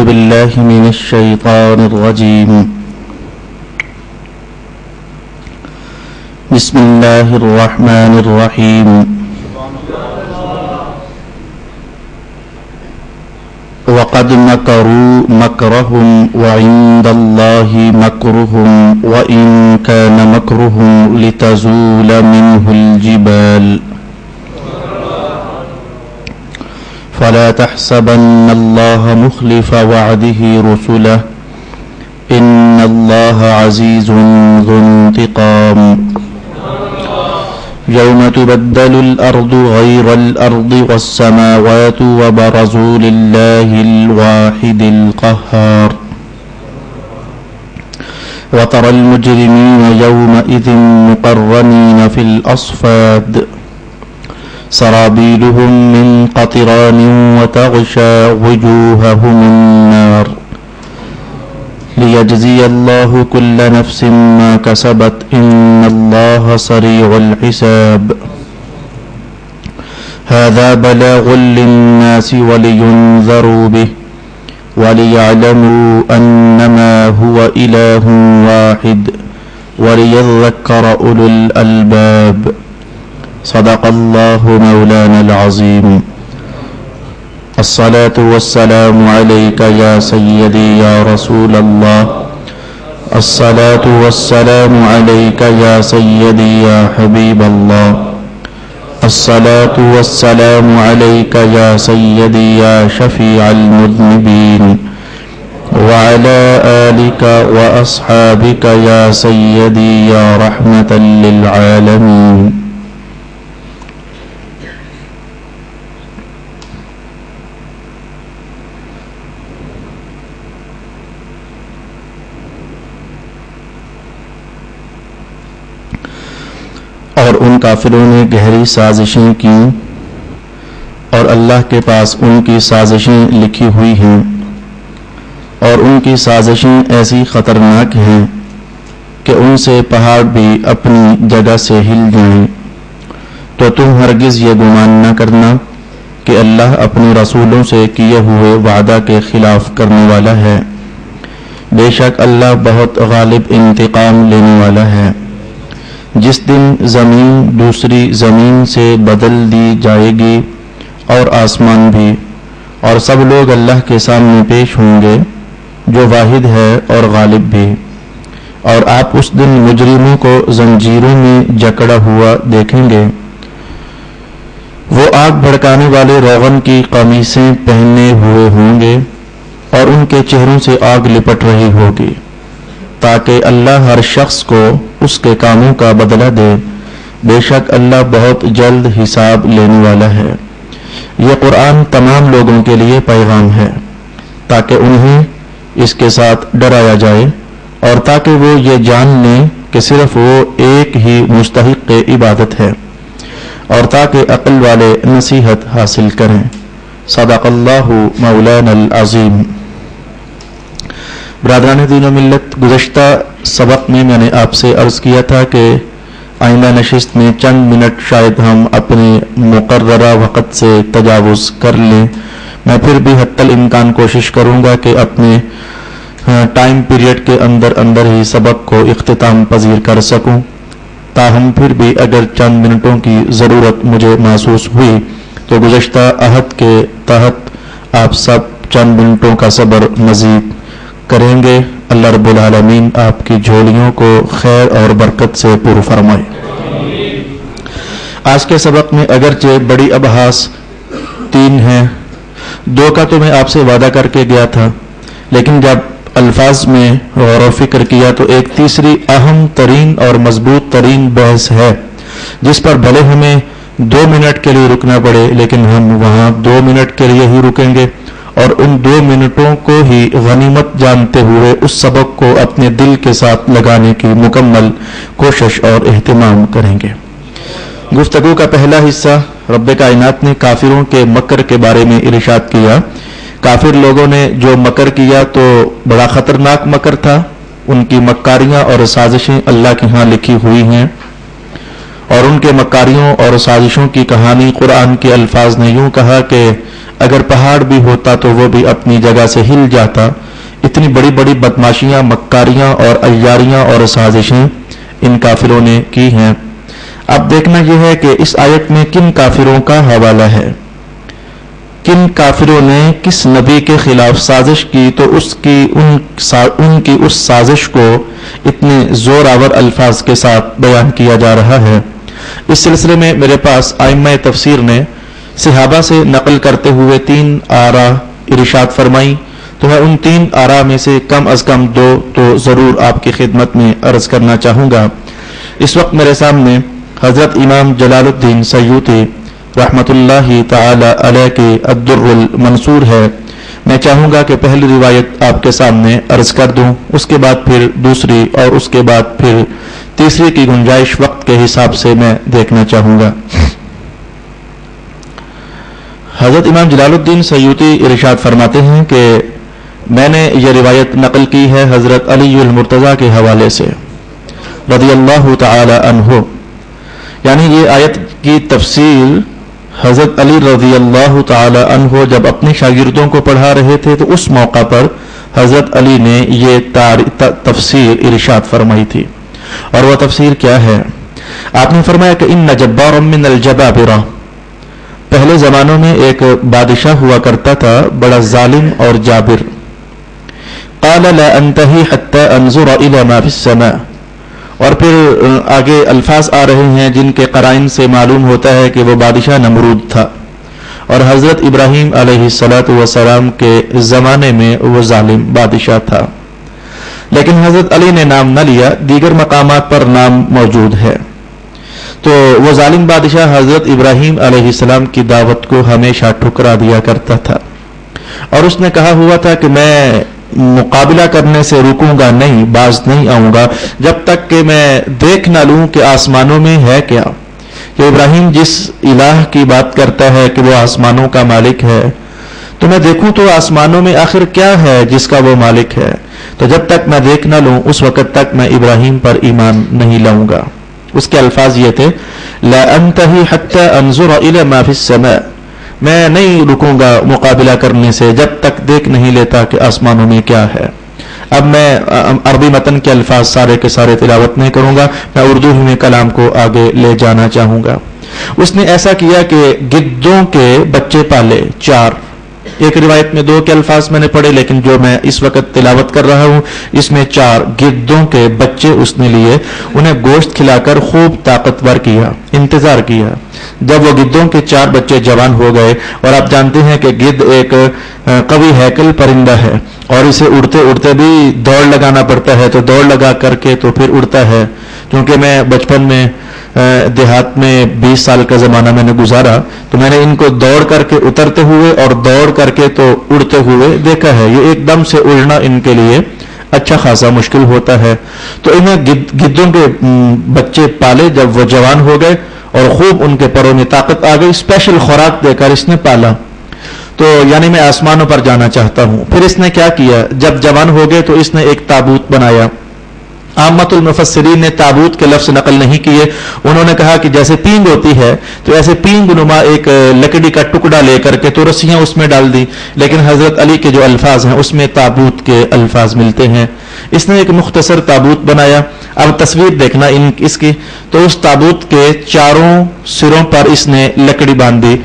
بالله من الشيطان الرجيم. بسم الله الرحمن الرحيم. وقد مكروا مكرهم وعند الله مكرهم وإن كان مكرهم لتزول منه الجبال فلا تحسبن الله مخلف وعده رسله إن الله عزيز ذو انتقام. يوم تبدل الأرض غير الأرض والسماوات وبرزوا لله الواحد القهار وترى المجرمين يومئذ مقرنين في الأصفاد سرابيلهم من قطران وتغشى وجوههم النار ليجزي الله كل نفس ما كسبت إن الله سريع الحساب. هذا بلاغ للناس ولينذروا به وليعلموا أنما هو إله واحد وليذكر أولو الألباب. صدق الله مولانا العظيم. الصلاة والسلام عليك يا سيدي يا رسول الله. الصلاة والسلام عليك يا سيدي يا حبيب الله. الصلاة والسلام عليك يا سيدي يا شفيع المذنبين وعلى آلك وأصحابك يا سيدي يا رحمة للعالمين. اور ان کافروں نے گہری سازشیں کی اور اللہ کے پاس ان کی سازشیں لکھی ہوئی ہیں اور ان کی سازشیں ایسی خطرناک ہیں کہ ان سے پہاڑ بھی اپنی جگہ سے ہل جائیں. تو تم ہرگز یہ گمان نہ کرنا کہ اللہ اپنے رسولوں سے کیے ہوئے وعدہ کے خلاف کرنے والا ہے. بے شک اللہ بہت غالب انتقام لینے والا ہے. جس دن زمین دوسری زمین سے بدل دی جائے گی اور آسمان بھی اور سب لوگ اللہ کے سامنے پیش ہوں گے جو واحد ہے اور غالب بھی. اور آپ اس دن مجرموں کو زنجیروں میں جکڑا ہوا دیکھیں گے. وہ آگ بھڑکانے والے روغن کی قمیصیں پہنے ہوئے ہوں گے اور ان کے چہروں سے آگ لپٹ رہی ہوگی تاکہ اللہ ہر شخص کو اس کے کاموں کا بدلہ دے. بے شک اللہ بہت جلد حساب لینے والا ہے. یہ قرآن تمام لوگوں کے لیے پیغام ہے تاکہ انہیں اس کے ساتھ ڈرایا جائے اور تاکہ وہ یہ جان لیں کہ صرف وہ ایک ہی مستحق عبادت ہے اور تاکہ عقل والے نصیحت حاصل کریں. صدق اللہ مولانا العظیم. برادران دین و ملت، گزشتہ سبق میں نے آپ سے عرض کیا تھا کہ آئندہ نشست میں چند منٹ شاید ہم اپنے مقررہ وقت سے تجاوز کر لیں. میں پھر بھی حتی الامکان کوشش کروں گا کہ اپنے ٹائم پیریڈ کے اندر ہی سبق کو اختتام پذیر کر سکوں. تاہم پھر بھی اگر چند منٹوں کی ضرورت مجھے محسوس ہوئی تو گزشتہ عہد کے تحت آپ سب چند منٹوں کا صبر مزید کریں گے. اللہ رب العالمین آپ کی جھولیوں کو خیر اور برکت سے پر فرمائے. آج کے سبق میں اگرچہ بڑی ابحاث 3 ہیں، 2 کا تو میں آپ سے وعدہ کر کے گیا تھا، لیکن جب الفاظ میں غور و فکر کیا تو ایک تیسری اہم ترین اور مضبوط ترین بحث ہے جس پر بھلے ہمیں 2 منٹ کے لیے رکنا پڑے لیکن ہم وہاں 2 منٹ کے لیے ہی رکیں گے اور ان 2 منٹوں کو ہی غنیمت جانتے ہوئے اس سبق کو اپنے دل کے ساتھ لگانے کی مکمل کوشش اور اہتمام کریں گے. گفتگو کا پہلا حصہ رب کائنات نے کافروں کے مکر کے بارے میں ارشاد کیا. کافر لوگوں نے جو مکر کیا تو بڑا خطرناک مکر تھا. ان کی مکاریاں اور سازشیں اللہ کے ہاں لکھی ہوئی ہیں اور ان کے مکاریوں اور سازشوں کی کہانی قرآن کے الفاظ نے یوں کہا کہ اگر پہاڑ بھی ہوتا تو وہ بھی اپنی جگہ سے ہل جاتا. اتنی بڑی بڑی بدماشیاں، مکاریاں اور عیاریاں اور سازشیں ان کافروں نے کی ہیں. اب دیکھنا یہ ہے کہ اس آیت میں کن کافروں کا حوالہ ہے، کن کافروں نے کس نبی کے خلاف سازش کی، تو ان کی اس سازش کو اتنے زور آور الفاظ کے ساتھ بیان کیا جا رہا ہے. اس سلسلے میں میرے پاس ائمہ تفسیر نے صحابہ سے نقل کرتے ہوئے 3 آراء ارشاد فرمائی، تو میں ان 3 آراء میں سے کم از کم 2 تو ضرور آپ کی خدمت میں عرض کرنا چاہوں گا. اس وقت میرے سامنے حضرت امام جلال الدین سیوطی رحمت اللہ تعالی علیہ کے الدر المنصور ہے. میں چاہوں گا کہ پہلی روایت آپ کے سامنے عرض کر دوں، اس کے بعد پھر دوسری اور اس کے بعد پھر تیسری کی گنجائش وقت کے حساب سے میں دیکھنا چاہوں گا. حضرت امام جلال الدین سیوطی ارشاد فرماتے ہیں کہ میں نے یہ روایت نقل کی ہے حضرت علی المرتضیٰ کے حوالے سے رضی اللہ تعالی عنہ. یعنی یہ آیت کی تفصیل حضرت علی رضی اللہ تعالی عنہ جب اپنے شاگردوں کو پڑھا رہے تھے تو اس موقع پر حضرت علی نے یہ تفسیر ارشاد فرمائی تھی. اور وہ تفسیر کیا ہے؟ آپ نے فرمایا کہ ان جبار من الجبابرہ، پہلے زمانوں میں ایک بادشاہ ہوا کرتا تھا بڑا ظالم اور جابر. قال لا انتہی حتی انظر الى ما فی السماء، اور پھر آگے الفاظ آ رہے ہیں جن کے قرائن سے معلوم ہوتا ہے کہ وہ بادشاہ نمرود تھا اور حضرت ابراہیم علیہ السلام کے زمانے میں وہ ظالم بادشاہ تھا. لیکن حضرت علی نے نام نہ لیا، دیگر مقامات پر نام موجود ہے. تو وہ ظالم بادشاہ حضرت ابراہیم علیہ السلام کی دعوت کو ہمیشہ ٹھکرا دیا کرتا تھا اور اس نے کہا ہوا تھا کہ میں مقابلہ کرنے سے رکوں گا نہیں، باز نہیں آؤں گا جب تک کہ میں دیکھ نہ لوں کہ آسمانوں میں ہے کیا. کہ ابراہیم جس الہ کی بات کرتا ہے کہ وہ آسمانوں کا مالک ہے، تو میں دیکھوں تو آسمانوں میں آخر کیا ہے جس کا وہ مالک ہے. تو جب تک میں دیکھ نہ لوں اس وقت تک میں ابراہیم پر ایمان نہیں لاؤں گا. اس کے الفاظ یہ تھے لا انتہی حتی انظر الی ما فی السماء، میں نہیں رکوں گا مقابلہ کرنے سے جب تک دیکھ نہیں لیتا کہ آسمانوں میں کیا ہے. اب میں عربی متن کے الفاظ سارے کے سارے تلاوت نہیں کروں گا، میں اردو ہی میں کلام کو آگے لے جانا چاہوں گا. اس نے ایسا کیا کہ گدوں کے بچے پالے 4. ایک روایت میں 2 کے الفاظ میں نے پڑھے، لیکن جو میں اس وقت تلاوت کر رہا ہوں اس میں 4 گدوں کے بچے اس نے لیے، انہیں گوشت کھلا کر خوب طاقتور کیا، انتظار کیا. جب وہ گدوں کے 4 بچے جوان ہو گئے، اور آپ جانتے ہیں کہ گد ایک قوی ہیکل پرندہ ہے اور اسے اڑتے اڑتے بھی دوڑ لگانا پڑتا ہے، تو دوڑ لگا کر کے تو پھر اڑتا ہے. کیونکہ میں بچپن میں دیہات میں 20 سال کا زمانہ میں نے گزارا، تو میں نے ان کو دوڑ کر کے اترتے ہوئے اور دوڑ کر کے تو اڑتے ہوئے دیکھا ہے. یہ ایک دم سے اڑنا ان کے لیے اچھا خاصا مشکل ہوتا ہے. تو انہیں گدوں کے بچے پالے، جب وہ جوان ہو گئے اور خوب ان کے پروں میں طاقت آ گئی، اسپیشل خوراک دے کر اس نے پالا. تو یعنی میں آسمانوں پر جانا چاہتا ہوں. پھر اس نے کیا کیا، جب جوان ہو گئے تو اس نے ایک تابوت بنایا. عامت المفسرین نے تابوت کے لفظ نقل نہیں کیے، انہوں نے کہا کہ جیسے پینگ ہوتی ہے تو ایسے پینگ نما ایک لکڑی کا ٹکڑا لے کر کے تو رسیاں اس میں ڈال دی. لیکن حضرت علی کے جو الفاظ ہیں اس میں تابوت کے الفاظ ملتے ہیں. اس نے ایک مختصر تابوت بنایا. اب تصویر دیکھنا اس کی، تو اس تابوت کے 4 سروں پر اس نے لکڑی باندھی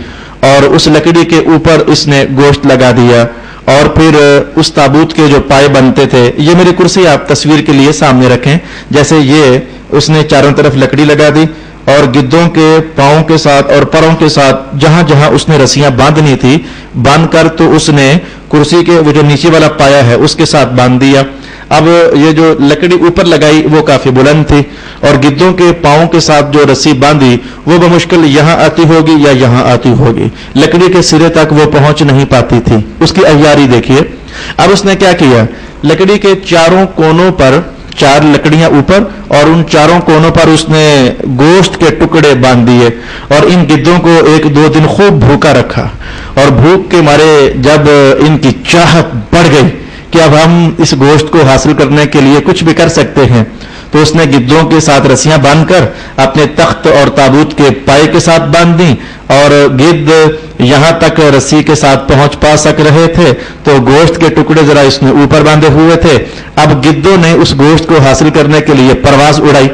اور اس لکڑی کے اوپر اس نے گوشت لگا دیا، اور پھر اس تابوت کے جو پائے بنتے تھے، یہ میری کرسی آپ تصویر کے لیے سامنے رکھیں، جیسے یہ اس نے چاروں طرف لکڑی لگا دی اور گدوں کے پاؤں کے ساتھ اور پروں کے ساتھ جہاں جہاں اس نے رسیاں باندھنی تھی باندھ کر تو اس نے کرسی کے وہ جو نیچے والا پایا ہے اس کے ساتھ باندھ دیا. اب یہ جو لکڑی اوپر لگائی وہ کافی بلند تھی اور گدوں کے پاؤں کے ساتھ جو رسی باندھی وہ بمشکل یہاں آتی ہوگی یا یہاں آتی ہوگی، لکڑی کے سرے تک وہ پہنچ نہیں پاتی تھی. اس کی عیاری دیکھیے. اب اس نے کیا کیا، لکڑی کے 4 کونوں پر 4 لکڑیاں اوپر اور ان 4 کونوں پر اس نے گوشت کے ٹکڑے باندھ دیے اور ان گدوں کو 1-2 دن خوب بھوکا رکھا. اور بھوک کے مارے جب ان کی چاہت بڑھ گئی کہ اب ہم اس گوشت کو حاصل کرنے کے لیے کچھ بھی کر سکتے ہیں، تو اس نے گدوں کے ساتھ رسیاں باندھ کر اپنے تخت اور تابوت کے پائے کے ساتھ باندھ دیں، اور گد یہاں تک رسی کے ساتھ پہنچ پا سک رہے تھے تو گوشت کے ٹکڑے ذرا اس نے اوپر باندھے ہوئے تھے۔ اب گدوں نے اس گوشت کو حاصل کرنے کے لیے پرواز اڑائی۔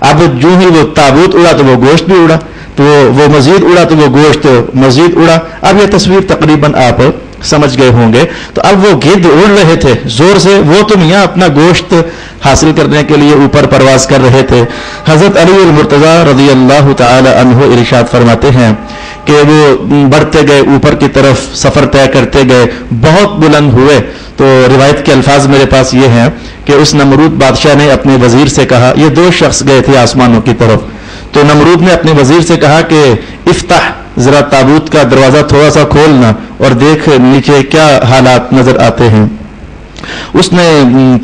اب جو ہی وہ تابوت اڑا تو وہ گوشت بھی اڑا، تو وہ مزید اڑا تو وہ گوشت مزید اڑا۔ اب یہ تصویر تقریباً آپ سمجھ گئے ہوں گے۔ تو اب وہ گد اڑ رہے تھے زور سے، وہ تو میاں اپنا گوشت حاصل کرنے کے لیے اوپر پرواز کر رہے تھے۔ حضرت علی المرتضیٰ رضی اللہ تعالی عنہ ارشاد فرماتے ہیں کہ وہ بڑھتے گئے اوپر کی طرف، سفر طے کرتے گئے، بہت بلند ہوئے۔ تو روایت کے الفاظ میرے پاس یہ ہیں کہ اس نمرود بادشاہ نے اپنے وزیر سے کہا، یہ دو شخص گئے تھے آسمانوں کی طرف، تو نمرود نے اپنے وزیر سے کہا کہ افتح، ذرا تابوت کا دروازہ تھوڑا سا کھولنا اور دیکھ نیچے کیا حالات نظر آتے ہیں۔ اس نے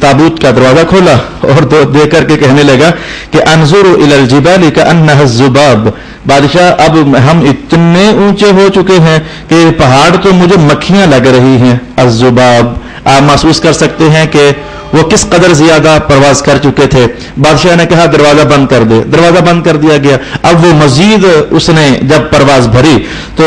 تابوت کا دروازہ کھولا اور دیکھ کر کے کہنے لگا کہ انظر الی الجبال کانها الذباب، بادشاہ اب ہم اتنے اونچے ہو چکے ہیں کہ پہاڑ تو مجھے مکھیاں لگ رہی ہیں۔ الذباب، آپ محسوس کر سکتے ہیں کہ وہ کس قدر زیادہ پرواز کر چکے تھے۔ بادشاہ نے کہا دروازہ بند کر دے، دروازہ بند کر دیا گیا۔ اب وہ مزید اس نے جب پرواز بھری تو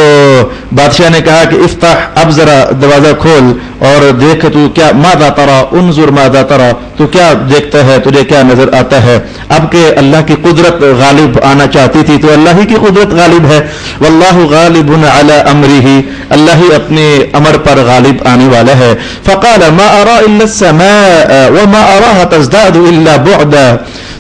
بادشاہ نے کہا کہ افتح، اب ذرا دروازہ کھول اور دیکھ تو کیا، ماذا ترى انظر ماذا ترى، تو کیا دیکھتا ہے، تجھے کیا نظر آتا ہے۔ اب کہ اللہ کی قدرت غالب آنا چاہتی تھی تو اللہ ہی کی قدرت غالب ہے، واللہ غالب علی امرہ، اللہ ہی اپنے امر پر غالب آنے والا ہے۔ فقال ما ارى الا السماء وما اراها تزداد الا بعدا،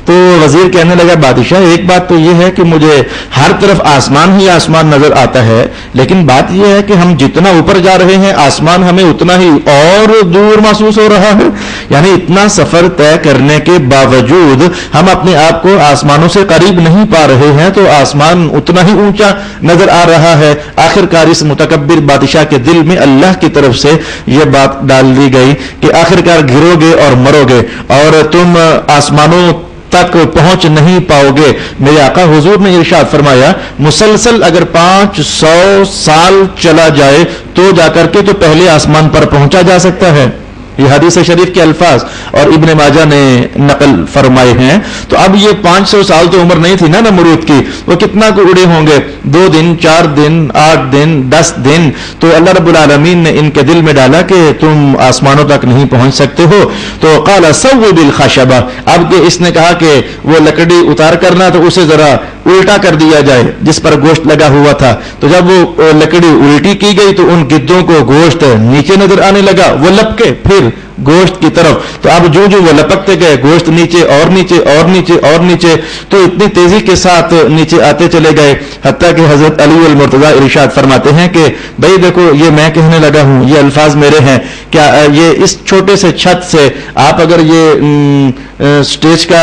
تو وزیر کہنے لگا بادشاہ ایک بات تو یہ ہے کہ مجھے ہر طرف آسمان ہی آسمان نظر آتا ہے، لیکن بات یہ ہے کہ ہم جتنا اوپر جا رہے ہیں آسمان ہمیں اتنا ہی اور دور محسوس ہو رہا ہے، یعنی اتنا سفر طے کرنے کے باوجود ہم اپنے آپ کو آسمانوں سے قریب نہیں پا رہے ہیں، تو آسمان اتنا ہی اونچا نظر آ رہا ہے۔ آخرکار اس متکبر بادشاہ کے دل میں اللہ کی طرف سے یہ بات ڈال دی گئی کہ آخرکار گرو گے اور مرو گے اور تم آسمانوں تک پہنچ نہیں پاؤ گے۔ میرے آقا حضور نے ارشاد فرمایا مسلسل اگر 500 سال چلا جائے تو جا کر کے تو پہلے آسمان پر پہنچا جا سکتا ہے۔ یہ حدیث شریف کے الفاظ اور ابن ماجہ نے نقل فرمائے ہیں۔ تو اب یہ 500 سال تو عمر نہیں تھی نا نمرود کی، وہ کتنا کو اڑے ہوں گے، 2 دن 4 دن 8 دن 10 دن، تو اللہ رب العالمین نے ان کے دل میں ڈالا کہ تم آسمانوں تک نہیں پہنچ سکتے ہو۔ تو قال سووا بالخشبہ، اب کہ اس نے کہا کہ وہ لکڑی اتار کرنا تو اسے ذرا الٹا کر دیا جائے جس پر گوشت لگا ہوا تھا۔ تو جب وہ لکڑی الٹی کی گئی تو ان گدوں کو گوشت نیچے نظر آنے لگا، وہ لپکے پھر گوشت کی طرف، تو اب جو وہ لپکتے گئے گوشت نیچے اور نیچے اور نیچے اور نیچے، تو اتنی تیزی کے ساتھ نیچے آتے چلے گئے حتیٰ کہ حضرت علی المرتضیٰ ارشاد فرماتے ہیں کہ بھائی دیکھو یہ میں کہنے لگا ہوں، یہ الفاظ میرے ہیں، کیا یہ اس چھوٹے سے چھت سے آپ اگر یہ سٹیج کا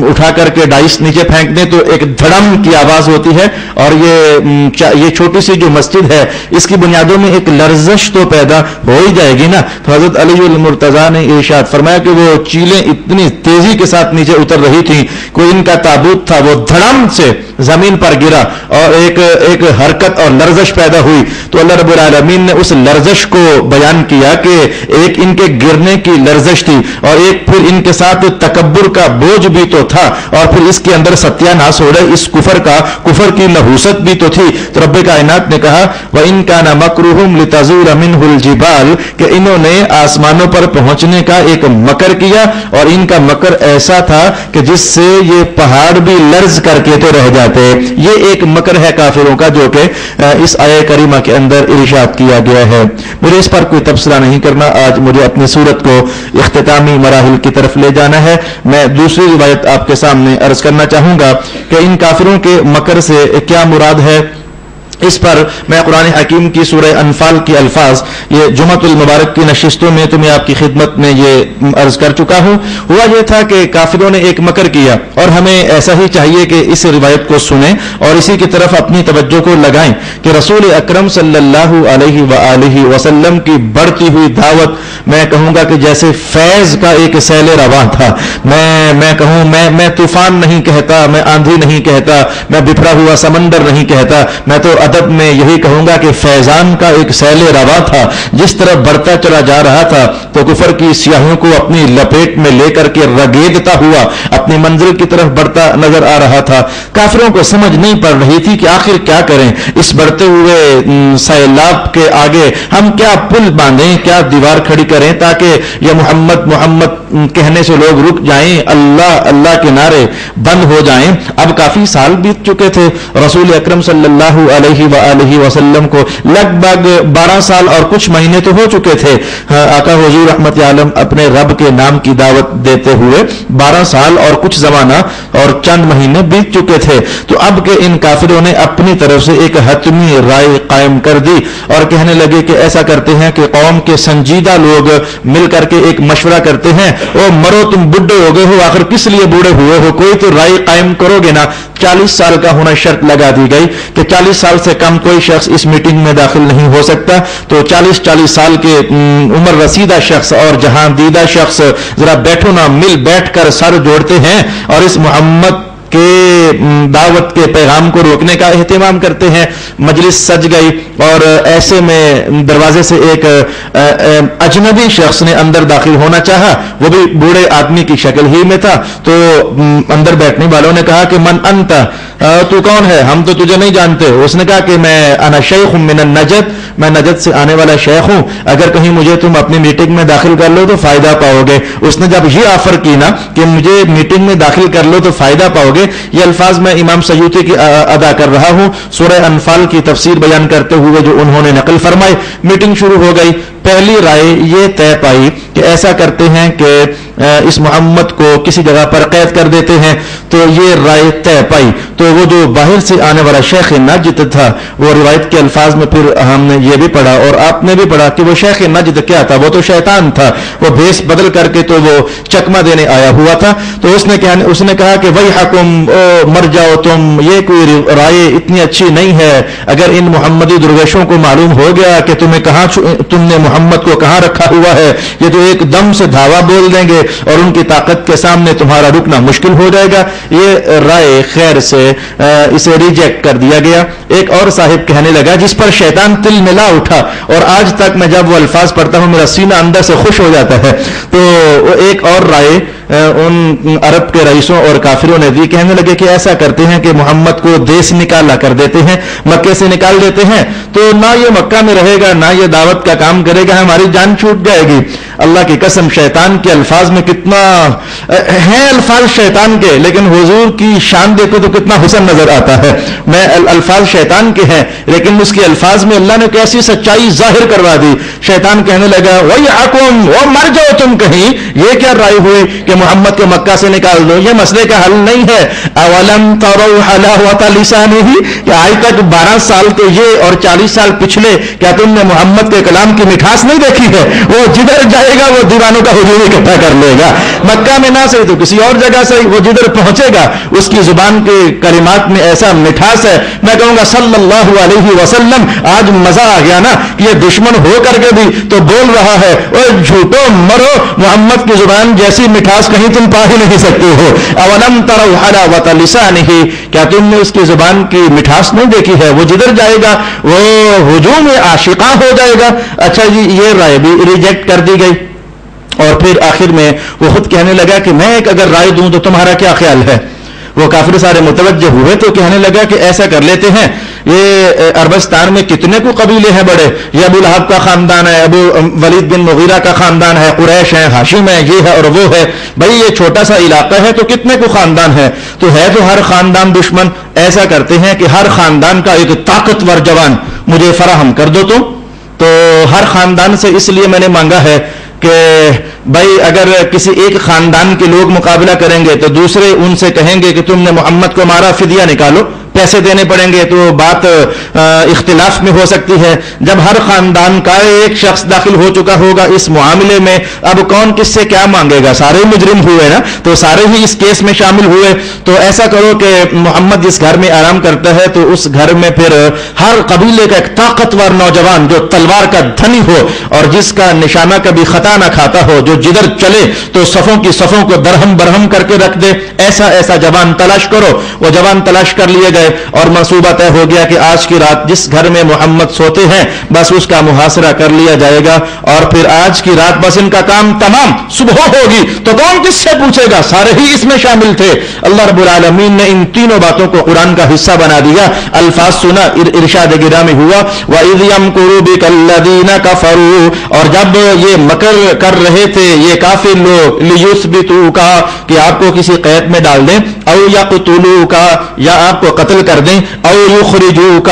اٹھا کر کے ڈائس نیچے پھینک دیں تو ایک دھڑم کی آواز ہوتی ہے، اور یہ چھوٹی سی جو مسجد ہے اس کی بنیادوں میں ایک لرزش تو پیدا ہو ہی جائے گی نا۔ تو حضرت علی المرتضیٰ نے ارشاد فرمایا کہ وہ چیلیں اتنی تیزی کے ساتھ نیچے اتر رہی تھیں، کوئی ان کا تابوت تھا وہ دھڑم سے زمین پر گرا اور ایک حرکت اور لرزش پیدا ہوئی۔ تو اللہ رب العالمین نے اس لرزش کو بیان کیا کہ ایک ان کے گرنے کی لرزش تھی اور ایک پھر ان کے ساتھ تکبر کا بوجھ بھی تو تھا، اور پھر اس کے اندر ستیہ ناس ہو رہے اس کفر کی نحوست بھی تو تھی۔ تو رب کائنات نے کہا وَإِن كَانَ مَكْرُهُمْ لِتَزُولَ مِنْهُ الْجِبَالُ، کہ انہوں نے آسمانوں پر پہنچنے کا ایک مکر کیا، اور ان کا مکر ایسا تھا کہ جس سے یہ پہاڑ بھی لرز کر کے تو رہ جاتے۔ یہ ایک مکر ہے کافروں کا جو کہ اس آیہ کریمہ کے اندر ارشاد کیا گیا ہے۔ مجھے اس پر کوئی تبصرہ نہیں کرنا، آج مجھے اپنی صورت کو اختتامی مراحل کی طرف لے جانا ہے۔ میں دوسری روایت آپ کے سامنے عرض کرنا چاہوں گا کہ ان کافروں کے مکر سے کیا مراد ہے۔ اس پر میں قرآن حکیم کی سورہ انفال کی الفاظ یہ جمعۃ المبارک کی نشستوں میں تمہیں آپ کی خدمت میں یہ عرض کر چکا ہوں۔ ہوا یہ تھا کہ کافروں نے ایک مکر کیا، اور ہمیں ایسا ہی چاہیے کہ اس روایت کو سنیں اور اسی کی طرف اپنی توجہ کو لگائیں کہ رسول اکرم صلی اللہ علیہ وآلہ وسلم کی بڑھتی ہوئی دعوت، میں کہوں گا کہ جیسے فیض کا ایک سیل رواں تھا۔ میں کہوں میں طوفان نہیں کہتا، میں آندھی نہیں کہتا، میں بکھرا ہوا سمندر نہیں کہتا، میں تو ادب میں یہی کہوں گا کہ فیضان کا ایک سیل روا تھا، جس طرح بڑھتا چلا جا رہا تھا تو کفر کی سیاہیوں کو اپنی لپیٹ میں لے کر کے رگیدتا ہوا اپنی منزل کی طرف بڑھتا نظر آ رہا تھا۔ کافروں کو سمجھ نہیں پڑ رہی تھی کہ آخر کیا کریں، اس بڑھتے ہوئے سیلاب کے آگے ہم کیا پل باندھیں، کیا دیوار کھڑی کریں تاکہ یہ محمد محمد کہنے سے لوگ رک جائیں، اللہ اللہ کے نعرے بند ہو جائیں۔ اب کافی سال بیت چکے تھے، رسول اکرم صلی اللہ علیہ وآلہ وسلم کو لگ بھگ 12 سال اور کچھ مہینے تو ہو چکے تھے آقا حضور رحمت عالم اپنے رب کے نام کی دعوت دیتے ہوئے 12 سال اور کچھ زمانہ اور چند مہینے بیت چکے تھے۔ تو اب کہ ان کافروں نے اپنی طرف سے ایک حتمی رائے قائم کر دی اور کہنے لگے کہ ایسا کرتے ہیں کہ قوم کے سنجیدہ لوگ مل کر کے ایک مشورہ کرتے ہیں، او مرو تم بڈھے ہو گئے ہو، آخر کس لیے بوڑھے ہوئے ہو، کوئی تو رائے قائم کرو گے نا۔ 40 سال کا ہونا شرط لگا دی گئی کہ 40 سال سے کم کوئی شخص اس میٹنگ میں داخل نہیں ہو سکتا۔ تو 40 سال کے عمر رسیدہ شخص اور جہاں دیدہ شخص ذرا بیٹھو نا، مل بیٹھ کر سر جوڑتے ہیں اور اس محمد کے دعوت کے پیغام کو روکنے کا اہتمام کرتے ہیں۔ مجلس سج گئی اور ایسے میں دروازے سے ایک اجنبی شخص نے اندر داخل ہونا چاہا، وہ بھی بوڑھے آدمی کی شکل ہی میں تھا۔ تو اندر بیٹھنے والوں نے کہا کہ من انت، تو کون ہے، ہم تو تجھے نہیں جانتے۔ اس نے کہا کہ میں انا شیخ من النجد، میں نجد سے آنے والا شیخ ہوں، اگر کہیں مجھے تم اپنی میٹنگ میں داخل کر لو تو فائدہ پاؤ گے۔ اس نے جب یہ آفر کی نا کہ مجھے میٹنگ میں داخل کر لو تو فائدہ پاؤ گے، یہ الفاظ میں امام سیوطی کی ادا کر رہا ہوں، سورہ انفال کی تفسیر بیان کرتے ہوئے جو انہوں نے نقل فرمائی۔ میٹنگ شروع ہو گئی۔ پہلی رائے یہ طے پائی کہ ایسا کرتے ہیں کہ اس محمد کو کسی جگہ پر قید کر دیتے ہیں۔ تو یہ رائے طے پائی تو وہ جو باہر سے آنے والا شیخ نجد تھا، وہ روایت کے الفاظ میں پھر ہم نے یہ بھی پڑھا اور آپ نے بھی پڑھا کہ وہ شیخ نجد کیا تھا، وہ تو شیطان تھا، وہ بھیس بدل کر کے تو وہ چکمہ دینے آیا ہوا تھا۔ تو اس نے کہا کہ ویحکم، او مر جاؤ تم، یہ کوئی رائے اتنی اچھی نہیں ہے۔ اگر ان محمدی درویشوں کو معلوم ہو گیا کہ تم نے محمد کو کہاں رکھا ہوا ہے، یہ تو ایک دم سے دھاوا بول دیں گے اور ان کی طاقت کے سامنے تمہارا رکنا مشکل ہو جائے گا۔ یہ رائے خیر سے اسے ریجیکٹ کر دیا گیا۔ ایک اور صاحب کہنے لگا جس پر شیطان تل ملا اٹھا اور آج تک میں جب وہ الفاظ پڑھتا ہوں میرا سینہ اندر سے خوش ہو جاتا ہے۔ تو ایک اور رائے ان عرب کے رئیسوں اور کافروں نے دی، کہنے لگے کہ ایسا کرتے ہیں کہ محمد کو دیس نکالا کر دیتے ہیں، مکے سے نکال دیتے ہیں، تو نہ یہ مکہ میں رہے گا نہ یہ دعوت کا کام کرے گا، ہماری جان چھوٹ جائے گی۔ اللہ کی قسم شیطان کے الفاظ میں کتنا ہیں الفاظ شیطان کے، لیکن حضور کی شان دیکھو تو کتنا حسن نظر آتا ہے۔ میں الفاظ شیطان کے ہیں لیکن اس کے الفاظ میں اللہ نے کیسی سچائی ظاہر کروا دی۔ شیطان کہنے لگا وَيَحْكُمْ، وہ مر جاؤ تم کہیں، یہ کیا رائے ہوئی کہ محمد کو مکہ سے نکال دو، یہ مسئلے کا حل نہیں ہے۔ اولم تروا حلاوۃ لسانہ، کہ آج تک 12 سال کے یہ اور 40 سال پچھلے کیا تم نے محمد کے کلام کی مٹھاس نہیں دیکھی ہے؟ وہ جدھر جائے گا وہ دیوانوں کا ہجوم اکٹھا کر لے گا، مکہ میں نہ صحیح تو کسی اور جگہ سے وہ جدھر پہنچے گا اس کی زبان کے کلمات میں ایسا مٹھاس ہے، میں کہوں گا صلی اللہ علیہ وسلم آج مزہ آ گیا نا کہ یہ دشمن ہو کر کے بھی تو بول رہا ہے، اور جھوٹو مرو، محمد کی زبان جیسی مٹھاس کہیں تم پا ہی نہیں سکتے ہو۔ اولم تروا حلاوۃ لسانہ، کیا تم نے اس کی زبان کی مٹھاس نہیں دیکھی ہے؟ وہ جدھر جائے گا وہ ہجوم عاشقاں ہو جائے گا۔ اچھا جی، یہ رائے بھی ریجیکٹ کر دی گئی۔ اور پھر آخر میں وہ خود کہنے لگا کہ میں ایک اگر رائے دوں تو تمہارا کیا خیال ہے؟ وہ کافر سارے متوجہ ہوئے تو کہنے لگا کہ ایسا کر لیتے ہیں، یہ عربستان میں کتنے کو قبیلے ہیں بڑے، یہ ابو لہب کا خاندان ہے، ابو ولید بن مغیرہ کا خاندان ہے، قریش ہے، ہاشم ہے، یہ ہے اور وہ ہے، بھائی یہ چھوٹا سا علاقہ ہے تو کتنے کو خاندان ہے، تو ہے تو ہر خاندان دشمن۔ ایسا کرتے ہیں کہ ہر خاندان کا ایک طاقتور جوان مجھے فراہم کر دو تم۔ تو ہر خاندان سے اس لیے میں نے مانگا ہے کہ بھائی اگر کسی ایک خاندان کے لوگ مقابلہ کریں گے تو دوسرے ان سے کہیں گے کہ تم نے محمد کو مارا، فدیہ نکالو، پیسے دینے پڑیں گے، تو بات اختلاف میں ہو سکتی ہے۔ جب ہر خاندان کا ایک شخص داخل ہو چکا ہوگا اس معاملے میں، اب کون کس سے کیا مانگے گا؟ سارے مجرم ہوئے نا، تو سارے ہی اس کیس میں شامل ہوئے۔ تو ایسا کرو کہ محمد جس گھر میں آرام کرتا ہے تو اس گھر میں پھر ہر قبیلے کا ایک طاقتور نوجوان جو تلوار کا دھنی ہو اور جس کا نشانہ کبھی خطا نہ کھاتا ہو، جو جدھر چلے تو صفوں کی صفوں کو درہم برہم کر کے رکھ دے، ایسا جوان تلاش کرو۔ وہ جوان تلاش کر لیے گئے گئے اور منصوبہ طے ہو گیا کہ آج کی رات جس گھر میں محمد سوتے ہیں بس اس کا محاصرہ کر لیا جائے گا، اور پھر آج کی رات بس ان کا کام تمام، صبح ہوگی تو کون کس سے پوچھے گا، سارے ہی اس میں شامل تھے۔ اللہ رب العالمین نے ان تینوں باتوں کو قرآن کا حصہ بنا دیا۔ الفاظ سنا، ارشاد گرامی ہوا وَإِذْ يَمْكُرُ بِكَ الَّذِينَ كَفَرُوا، اور جب یہ مکر کر رہے تھے یہ کافر لوگ، لِيُثْبِتُوكَ، کہ آپ کو کسی قید میں ڈال دیں، او يَقْتُلُوكَ، یا آپ کو قتل کر دیں، او يُخْرِجُوكَ،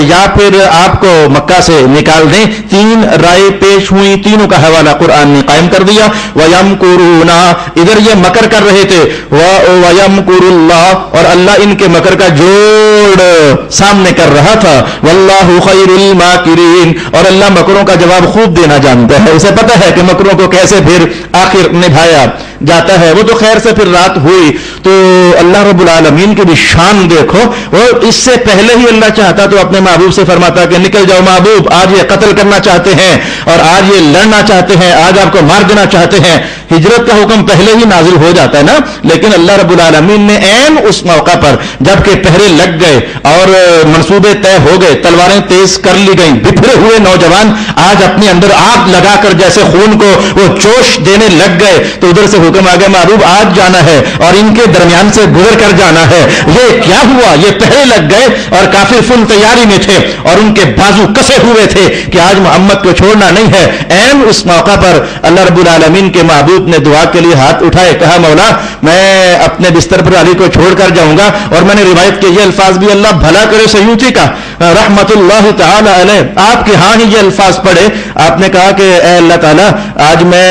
یا پھر آپ کو مکہ سے نکال دیں۔ تین رائے پیش ہوئی، تینوں کا حوالہ قرآن نے قائم کر دیا۔ وَيَمْكُرُونَ، ادھر یہ مکر کر رہے تھے، وَيَمْكُرُ اللَّهُ، اور اللہ ان کے مکر کا جوڑ سامنے کر رہا تھا۔ وَاللَّهُ خَيْرُ الْمَاكِرِينَ، اور اللہ مکروں کا جواب خوب دینا جانتا ہے، اسے پتہ ہے کہ مکروں کو کیسے پھر آخر نبھایا جاتا ہے۔ وہ تو خیر سے پھر رات ہوئی تو اللہ رب العالمین کی بھی شان دیکھو، وہ اس سے پہلے ہی اللہ چاہتا تو اپنے محبوب سے فرماتا کہ نکل جاؤ محبوب، آج یہ قتل کرنا چاہتے ہیں اور آج یہ لڑنا چاہتے ہیں، آج آپ کو مار دینا چاہتے ہیں۔ ہجرت کا حکم پہلے ہی نازل ہو جاتا ہے نا، لیکن اللہ رب العالمین نے عین اس موقع پر جب کہ پہرے لگ گئے اور منصوبے طے ہو گئے، تلواریں تیز کر لی گئیں، بپھرے ہوئے نوجوان آج اپنے اندر آگ لگا کر جیسے خون کو وہ جوش دینے لگ گئے، تو ادھر سے حکم آ گیا محبوب آج جانا ہے اور ان کے درمیان سے گزر کر جانا ہے۔ یہ کیا ہوا، یہ پہرے لگ گئے اور کافر فل تیاری میں تھے اور ان کے بازو کسے ہوئے تھے کہ آج محمد کو چھوڑنا نہیں ہے۔ عین اس موقع پر اللہ رب العالمین کے محبوب نے دعا کے لیے ہاتھ اٹھائے، کہا مولا میں اپنے بستر پر علی کو چھوڑ کر جاؤں گا، اور میں نے روایت کے یہ الفاظ بھی اللہ بھلا کرے سیوطی کا رحمت اللہ تعالی علیہ، آپ کے ہاں ہی یہ الفاظ پڑھے، آپ نے کہا کہ اے اللہ تعالیٰ آج میں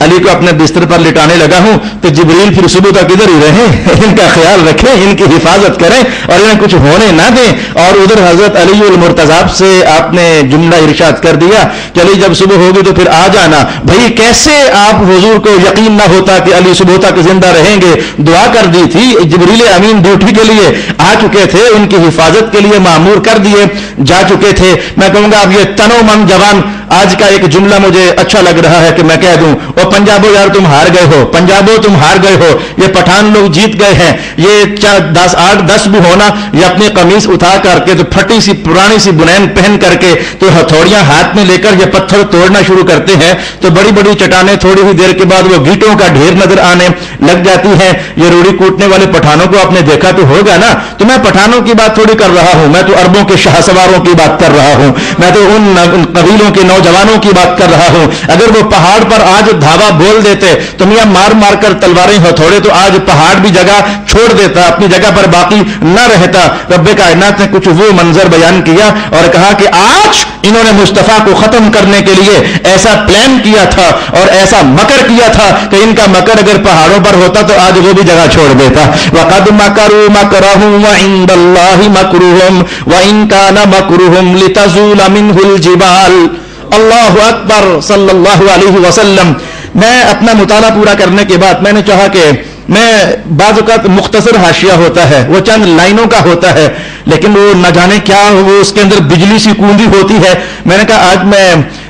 علی کو اپنے بستر پر لٹانے لگا ہوں تو جبریل پھر صبح تک ادھر ہی رہیں، ان کا خیال رکھیں، ان کی حفاظت کریں اور انہیں کچھ ہونے نہ دیں۔ اور ادھر حضرت علی المرتضی سے آپ نے جملہ ارشاد کر دیا کہ علی جب صبح ہوگی تو پھر آ جانا۔ بھئی کیسے آپ حضور کو یقین نہ ہوتا کہ علی صبح تک زندہ رہیں گے، دعا کر دی تھی، جبریل امین ڈیوٹی کے لیے آ چکے تھے، ان کی حفاظت کے لیے مامور کر دیے جا چکے تھے۔ میں کہوں گا اب یہ تنو من جوان، آج کا ایک جملہ مجھے اچھا لگ رہا ہے کہ میں کہہ دوں، او پنجابو یار تم ہار گئے ہو، پنجابو تم ہار گئے ہو، یہ پٹھان لوگ جیت گئے ہیں۔ یہ 8-10 بھی ہونا، یہ اپنی قمیص اٹھا کر کے تو پھٹی سی پرانی سی بنین پہن کر کے تو ہتھوڑیاں ہاتھ میں لے کر یہ پتھر توڑنا شروع کرتے ہیں تو بڑی بڑی چٹانیں تھوڑی ہی دیر کے بعد وہ گیٹوں کا ڈھیر نظر آنے لگ جاتی ہیں۔ یہ روڑی کوٹنے والے پٹھانوں کو آپ نے دیکھا تو ہوگا نا، تو میں پٹھانوں کی بات تھوڑی کر رہا ہوں، میں تو عربوں کے شاہ سواروں کی بات کر رہا ہوں، میں تو ان قبیلوں کے نوجوانوں کی بات کر رہا ہوں۔ اگر وہ پہاڑ پر آج دھاوا بول دیتے تو میاں مار مار کر تلواریں ہتھوڑے تو آج پہاڑ بھی جگہ چھوڑ دیتا، اپنی جگہ پر باقی نہ رہتا۔ رب کائنات نے کچھ وہ منظر بیان کیا اور کہا کہ آج انہوں نے مصطفیٰ کو ختم کرنے کے لیے ایسا پلان کیا تھا اور ایسا مکر کیا تھا کہ ان کا مکر اگر پہاڑوں پر ہوتا تو آج وہ بھی جگہ چھوڑ دیتا۔ وَقَدْ مَكَرُوا مَكْرَهُمْ وَعِندَ اللَّهِ مَكْرُهُمْ وَإِن كَانَ مَكْرُهُمْ لِتَزُولَ مِنْهُ الْجِبَالُ۔ اللہ اکبر صلی اللہ علیہ وسلم۔ میں اپنا مطالعہ پورا کرنے کے بعد میں نے چاہا کہ میں بعض اوقات مختصر حاشیہ ہوتا ہے، وہ چند لائنوں کا ہوتا ہے، لیکن وہ نہ جانے کیا وہ اس کے اندر بجلی سی کوندی ہوتی ہے۔ میں نے کہا آج میں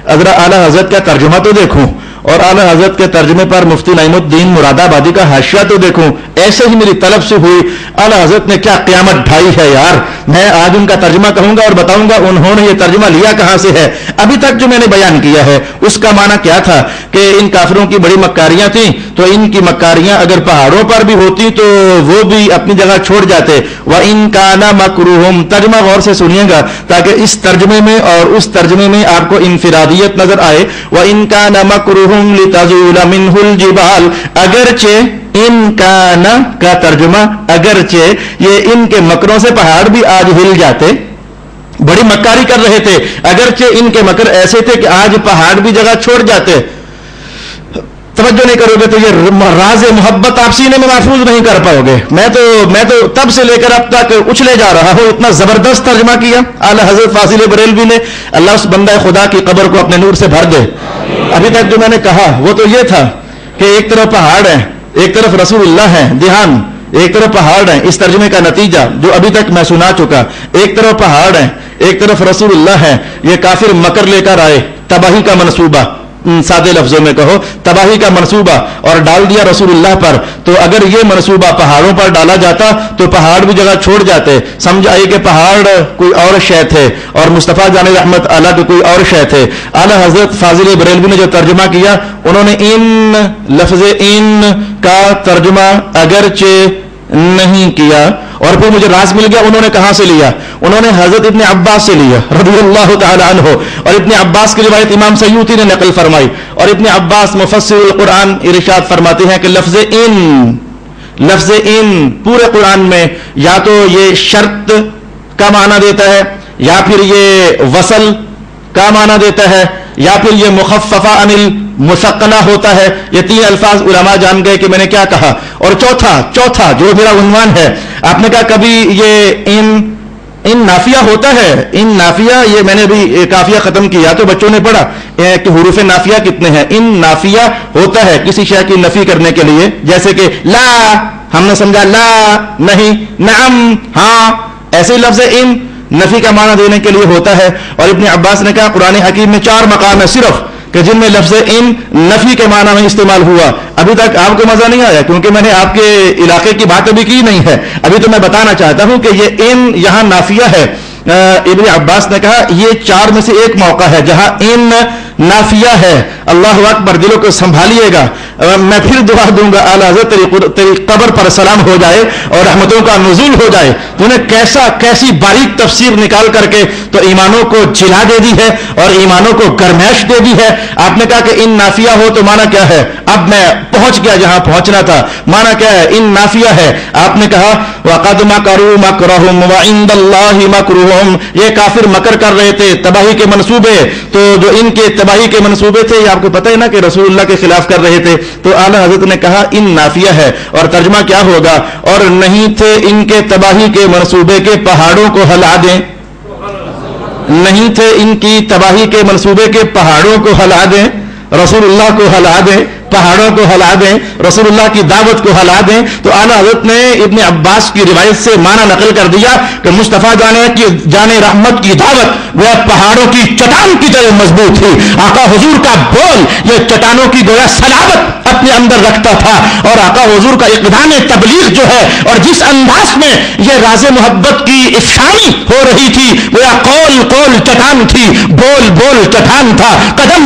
حضرت اعلیٰ حضرت کا ترجمہ تو دیکھوں اور اعلیٰ حضرت کے ترجمے پر مفتی نعیم الدین مراد آبادی کا حاشیہ تو دیکھوں۔ ایسے ہی میری طلب سے ہوئی، اعلیٰ حضرت نے کیا قیامت ڈھائی ہے یار، میں آج ان کا ترجمہ کہوں گا اور بتاؤں گا انہوں نے یہ ترجمہ لیا کہاں سے ہے۔ ابھی تک جو میں نے بیان کیا ہے اس کا معنی کیا تھا کہ ان کافروں کی بڑی مکاریاں تھیں، تو ان کی مکاریاں اگر پہاڑوں پر بھی ہوتی تو وہ بھی اپنی جگہ چھوڑ جاتے۔ وَإِن كَانَ مَكْرُهُمْ، ترجمہ غور سے سنیے گا تاکہ اس ترجمے میں اور اس ترجمے میں آپ کو انفرادیت نظر آئے۔ وَإِن كَانَ مَكْرُهُمْ لِتَزُولَ مِنْهُ الْجِبَالُ، اگرچہ ان کانا کا ترجمہ اگرچہ یہ ان کے مکروں سے پہاڑ بھی آج ہل جاتے، بڑی مکاری کر رہے تھے، اگرچہ ان کے مکر ایسے تھے کہ آج پہاڑ بھی جگہ چھوڑ جاتے۔ توجہ نہیں کرو گے تو یہ راز محبت آپ سینے میں محفوظ نہیں کر پاؤ گے۔ میں تو تب سے لے کر اب تک اچھلے جا رہا ہوں، اتنا زبردست ترجمہ کیا اعلیٰ حضرت فاضل بریلوی نے۔ اللہ اس بندہ خدا کی قبر کو اپنے نور سے بھر دے۔ ابھی تک جو میں نے کہا وہ تو یہ تھا کہ ایک طرف پہاڑ ہے، ایک طرف رسول اللہ ہے، دھیان، ایک طرف پہاڑ ہے، اس ترجمے کا نتیجہ جو ابھی تک میں سنا چکا، ایک طرف پہاڑ ہے، ایک طرف رسول اللہ ہے، یہ کافر مکر لے کر آئے، تباہی کا منصوبہ، سادے لفظوں میں کہو تباہی کا منصوبہ اور ڈال دیا رسول اللہ پر، تو اگر یہ منصوبہ پہاڑوں پر ڈالا جاتا تو پہاڑ بھی جگہ چھوڑ جاتے، سمجھ آئی کہ پہاڑ کوئی اور شے تھے اور مصطفیٰ جان رحمت اعلیٰ کوئی اور شے تھے۔ اعلیٰ حضرت فاضل بریلوی نے جو ترجمہ کیا، انہوں نے ان لفظ ان کا ترجمہ اگرچہ نہیں کیا، اور پھر مجھے راز مل گیا انہوں نے کہاں سے لیا، انہوں نے حضرت ابن عباس سے لیا رضی اللہ تعالی عنہ، اور ابن عباس کی روایت امام سیوطی نے نقل فرمائی، اور ابن عباس مفسر القرآن ارشاد فرماتے ہیں کہ لفظ ان پورے قرآن میں یا تو یہ شرط کا معنی دیتا ہے، یا پھر یہ وصل کا معنی دیتا ہے، یا پھر یہ مخففہ عن المثقلہ ہوتا ہے۔ یہ تین الفاظ علماء جان گئے کہ میں نے کیا کہا۔ اور چوتھا جو میرا عنوان ہے، آپ نے کہا کبھی یہ ان نافیہ ہوتا ہے، ان نافیہ، یہ میں نے بھی کافیہ ختم کیا تو بچوں نے پڑھا کہ حروف نافیہ کتنے ہیں۔ ان نافیہ ہوتا ہے کسی شے کی نفی کرنے کے لیے، جیسے کہ لا، ہم نے سمجھا لا نہیں، نعم ہاں، ایسے لفظ ان نفی کا معنی دینے کے لیے ہوتا ہے۔ اور ابن عباس نے کہا قرآن حکیم میں 4 مقام ہے صرف کہ جن میں لفظ ان نفی کے معنی میں استعمال ہوا۔ ابھی تک آپ کو مزہ نہیں آیا کیونکہ میں نے آپ کے علاقے کی بات ابھی کی نہیں ہے، ابھی تو میں بتانا چاہتا ہوں کہ یہ ان یہاں نافیہ ہے۔ ابن عباس نے کہا یہ 4 میں سے ایک موقع ہے جہاں ان نافیہ ہے۔ اللہ اکبر، دلوں کو سنبھالیے گا۔ میں پھر دعا دوں گا اعلیٰ حضرت تیری قبر پر سلام ہو جائے اور رحمتوں کا نزول ہو جائے۔ تو نے کیسی باریک تفسیر نکال کر کے تو ایمانوں کو جلا دے دی ہے اور ایمانوں کو گرمائش دے دی ہے۔ آپ نے کہا کہ ان نافیہ ہو تو معنی کیا ہے؟ اب میں پہنچ گیا جہاں پہنچنا تھا۔ معنی کیا ہے؟ ان نافیہ ہے۔ آپ نے کہا وَقَدْ مَكَرُوا مَكْرَهُمْ وَعِنْدَ اللَّهِ مَكْرُهُمْ، یہ کافر مکر کر رہے تھے، تباہی کے منصوبے، تو جو ان کے تباہی کے منصوبے تھے یہ آپ کو پتہ ہے نا کہ رسول اللہ کے خلاف کر رہے تھے۔ تو اعلیٰ حضرت نے کہا ان نافیہ ہے، اور ترجمہ کیا ہوگا؟ اور نہیں تھے ان کے تباہی کے منصوبے کے پہاڑوں کو ہلا دیں، نہیں تھے ان کی تباہی کے منصوبے کے پہاڑوں کو ہلا دیں، رسول اللہ کو ہلا دیں، پہاڑوں کو ہلا دیں، رسول اللہ کی دعوت کو ہلا دیں۔ تو اعلیٰ حضرت نے ابن عباس کی روایت سے معنی نقل کر دیا کہ مصطفیٰ جانے رحمت کی دعوت وہ پہاڑوں کی چٹان کی طرح مضبوط تھی۔ آقا حضور کا بول یہ چٹانوں کی گویا صلابت اپنے اندر رکھتا تھا، اور آقا حضور کا اقدام تبلیغ جو ہے اور جس انداز میں یہ راز محبت کی افشانی ہو رہی تھی وہ قول چٹان تھی، بول چٹان تھا، قدم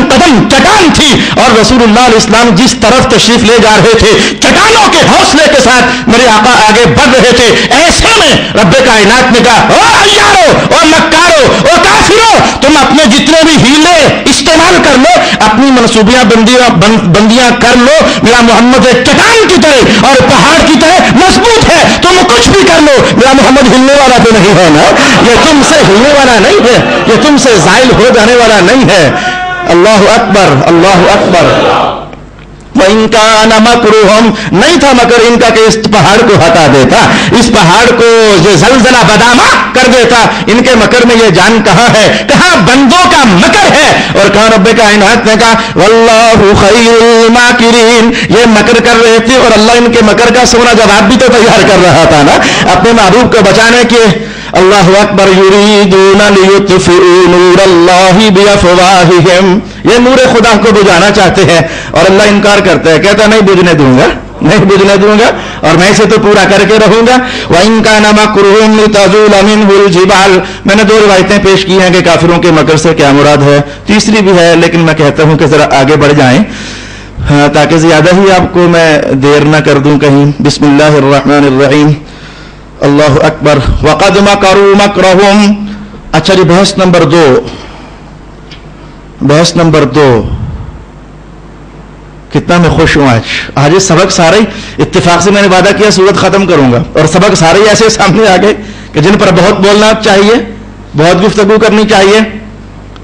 چٹان تھی، اور رسول اللہ علیہ السلام جس طرف تشریف لے جا رہے تھے چٹانوں کے حوصلے کے ساتھ میرے آقا آگے بڑھ رہے تھے۔ ایسے میں رب کائنات نے کہا او عیارو، او مکارو، او کافرو، تم اپنے جتنے بھی ہیلے استعمال کر لو، اپنی منصوبیاں بندیاں کر لو، میرا محمد چٹان کی طرح اور پہاڑ کی طرح مضبوط ہے، تم کچھ بھی کر لو، میرا محمد ہلنے والا تو نہیں ہے نا، یہ تم سے ہلنے والا نہیں ہے، یہ تم سے زائل ہو جانے والا نہیں ہے۔ اللہ اکبر، اللہ اکبر۔ وَإِن كَانَ مَكْرُهُمْ، نہیں تھا مگر ان کا کہ اس پہاڑ کو ہٹا دیتا، اس پہاڑ کو یہ زلزلہ بدامہ کر دیتا۔ ان کے مکر میں یہ جان کہاں ہے، کہاں بندوں کا مکر ہے، اور کہاں رب کائنات نے کہا وَاللَّهُ خَيْرُ الْمَاكِرِينَ، یہ مکر کر رہے تھے اور اللہ ان کے مکر کا سونا جواب بھی تو تیار کر رہا تھا نا اپنے محبوب کو بچانے کے۔ اللہ اکبر، یریدون لیطفئوا نور اللہ بافواہہم، یہ نور خدا کو بجھانا چاہتے ہیں اور اللہ انکار کرتا ہے، کہتا نہیں بجھنے دوں گا، نہیں بجھنے دوں گا، اور میں اسے تو پورا کر کے رہوں گا۔ وَإِن كَانَ مَكْرُهُمْ لِتَزُولَ مِنْهُ الْجِبَالُ، میں نے 2 روایتیں پیش کی ہیں کہ کافروں کے مکر سے کیا مراد ہے، تیسری بھی ہے لیکن میں کہتا ہوں کہ ذرا آگے بڑھ جائیں تاکہ زیادہ ہی آپ کو میں دیر نہ کر دوں کہیں۔ بسم اللہ الرحمن الرحیم، اللہ اکبر۔ وَقَدْ مَكَرُوا مَكْرَهُمْ، اچھا جی بحث نمبر 2، کتنا میں خوش ہوں آج یہ سبق سارے اتفاق سے میں نے وعدہ کیا صورت ختم کروں گا، اور سبق سارے ایسے سامنے آ گئے کہ جن پر بہت بولنا چاہیے، بہت گفتگو کرنی چاہیے۔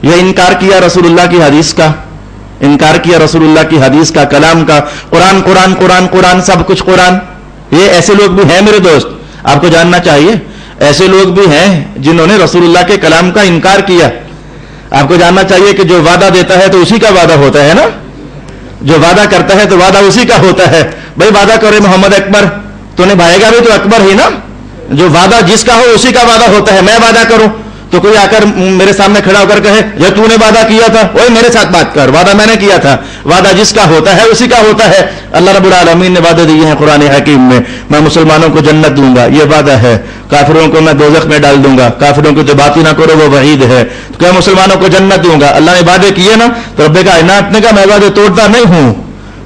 یہ انکار کیا رسول اللہ کی حدیث کا، انکار کیا رسول اللہ کی حدیث کا، کلام کا، قرآن قرآن قرآن قرآن سب کچھ قرآن۔ یہ ایسے لوگ بھی ہیں میرے دوست، آپ کو جاننا چاہیے، ایسے لوگ بھی ہیں جنہوں نے رسول اللہ کے کلام کا انکار کیا۔ آپ کو جاننا چاہیے کہ جو وعدہ دیتا ہے تو اسی کا وعدہ ہوتا ہے نا، جو وعدہ کرتا ہے تو وعدہ اسی کا ہوتا ہے۔ بھائی وعدہ کرے محمد اکبر تو نبھائے گا بھی تو اکبر ہی نا، جو وعدہ جس کا ہو اسی کا وعدہ ہوتا ہے۔ میں وعدہ کروں تو کوئی آ کر میرے سامنے کھڑا ہو کر کہے یہ تو نے وعدہ کیا تھا، اوے میرے ساتھ بات کر، وعدہ میں نے کیا تھا، وعدہ جس کا ہوتا ہے اسی کا ہوتا ہے۔ اللہ رب العالمین نے وعدے دیے ہیں قرآن حکیم میں مسلمانوں کو جنت دوں گا، یہ وعدہ ہے، کافروں کو میں دوزخ میں ڈال دوں گا، کافروں کو جو باتیں نہ کرو وہ وعید ہے، تو کہ مسلمانوں کو جنت دوں گا۔ اللہ نے وعدے کیے نا، تو رب کائنات نے کہا میں وعدے توڑتا نہیں ہوں،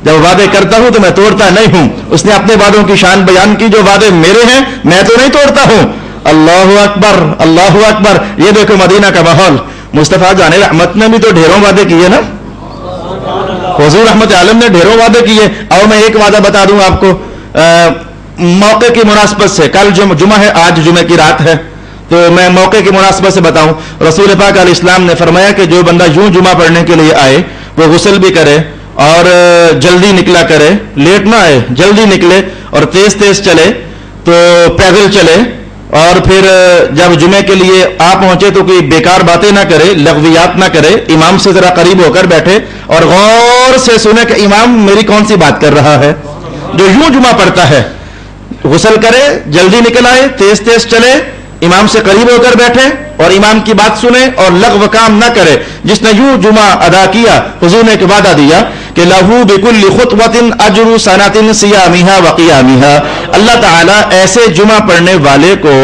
جب وعدے کرتا ہوں تو میں توڑتا نہیں ہوں۔ اس نے اپنے وعدوں کی شان بیان کی، جو وعدے میرے ہیں میں تو نہیں توڑتا ہوں۔ اللہ اکبر، اللہ اکبر۔ یہ دیکھو مدینہ کا ماحول، مصطفیٰ جان رحمت نے بھی تو ڈھیروں وعدے کیے نا، حضور رحمت عالم نے ڈھیروں وعدے کیے۔ اور میں ایک وعدہ بتا دوں آپ کو موقع کی مناسبت سے، کل جمعہ ہے، آج جمعہ کی رات ہے، تو میں موقع کی مناسبت سے بتاؤں، رسول پاک علیہ السلام نے فرمایا کہ جو بندہ یوں جمعہ پڑھنے کے لیے آئے وہ غسل بھی کرے اور جلدی نکلا کرے، لیٹ نہ آئے، جلدی نکلے اور تیز تیز چلے، تو پیدل چلے، اور پھر جب جمعے کے لیے آ پہنچے تو کوئی بیکار باتیں نہ کرے، لغویات نہ کرے، امام سے ذرا قریب ہو کر بیٹھے اور غور سے سنے کہ امام میری کون سی بات کر رہا ہے۔ جو یوں جمعہ پڑھتا ہے غسل کرے، جلدی نکل آئے، تیز تیز چلے، امام سے قریب ہو کر بیٹھے اور امام کی بات سنے اور لغو کام نہ کرے، جس نے یوں جمعہ ادا کیا، حضور نے ایک وعدہ دیا کہ لہو بکل خطوۃ اجر سنۃ صیامها وقیامها۔ اللہ تعالیٰ ایسے جمعہ پڑھنے والے کو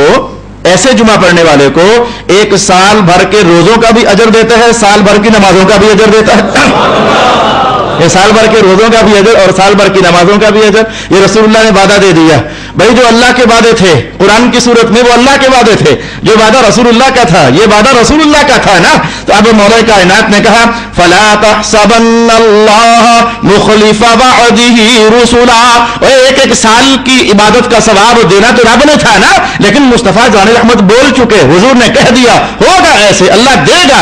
ایک سال بھر کے روزوں کا بھی اجر دیتا ہے، سال بھر کی نمازوں کا بھی اجر دیتا ہے۔ یہ سال بھر کے روزوں کا بھی اجر اور سال بھر کی نمازوں کا بھی اجر، یہ رسول اللہ نے وعدہ دے دیا۔ بھائی جو اللہ کے وعدے تھے قرآن کی صورت میں، وہ اللہ کے وعدے تھے، جو وعدہ رسول اللہ کا تھا یہ وعدہ رسول اللہ کا تھا نا۔ تو اب مولا کائنات نے کہا فلا تحسبن اللہ مخلف وعده رسلا، ایک ایک سال کی عبادت کا ثواب دینا تو رب نے تھا نا، لیکن مصطفیٰ جان رحمت بول چکے، حضور نے کہہ دیا ہوگا ایسے، اللہ دے گا۔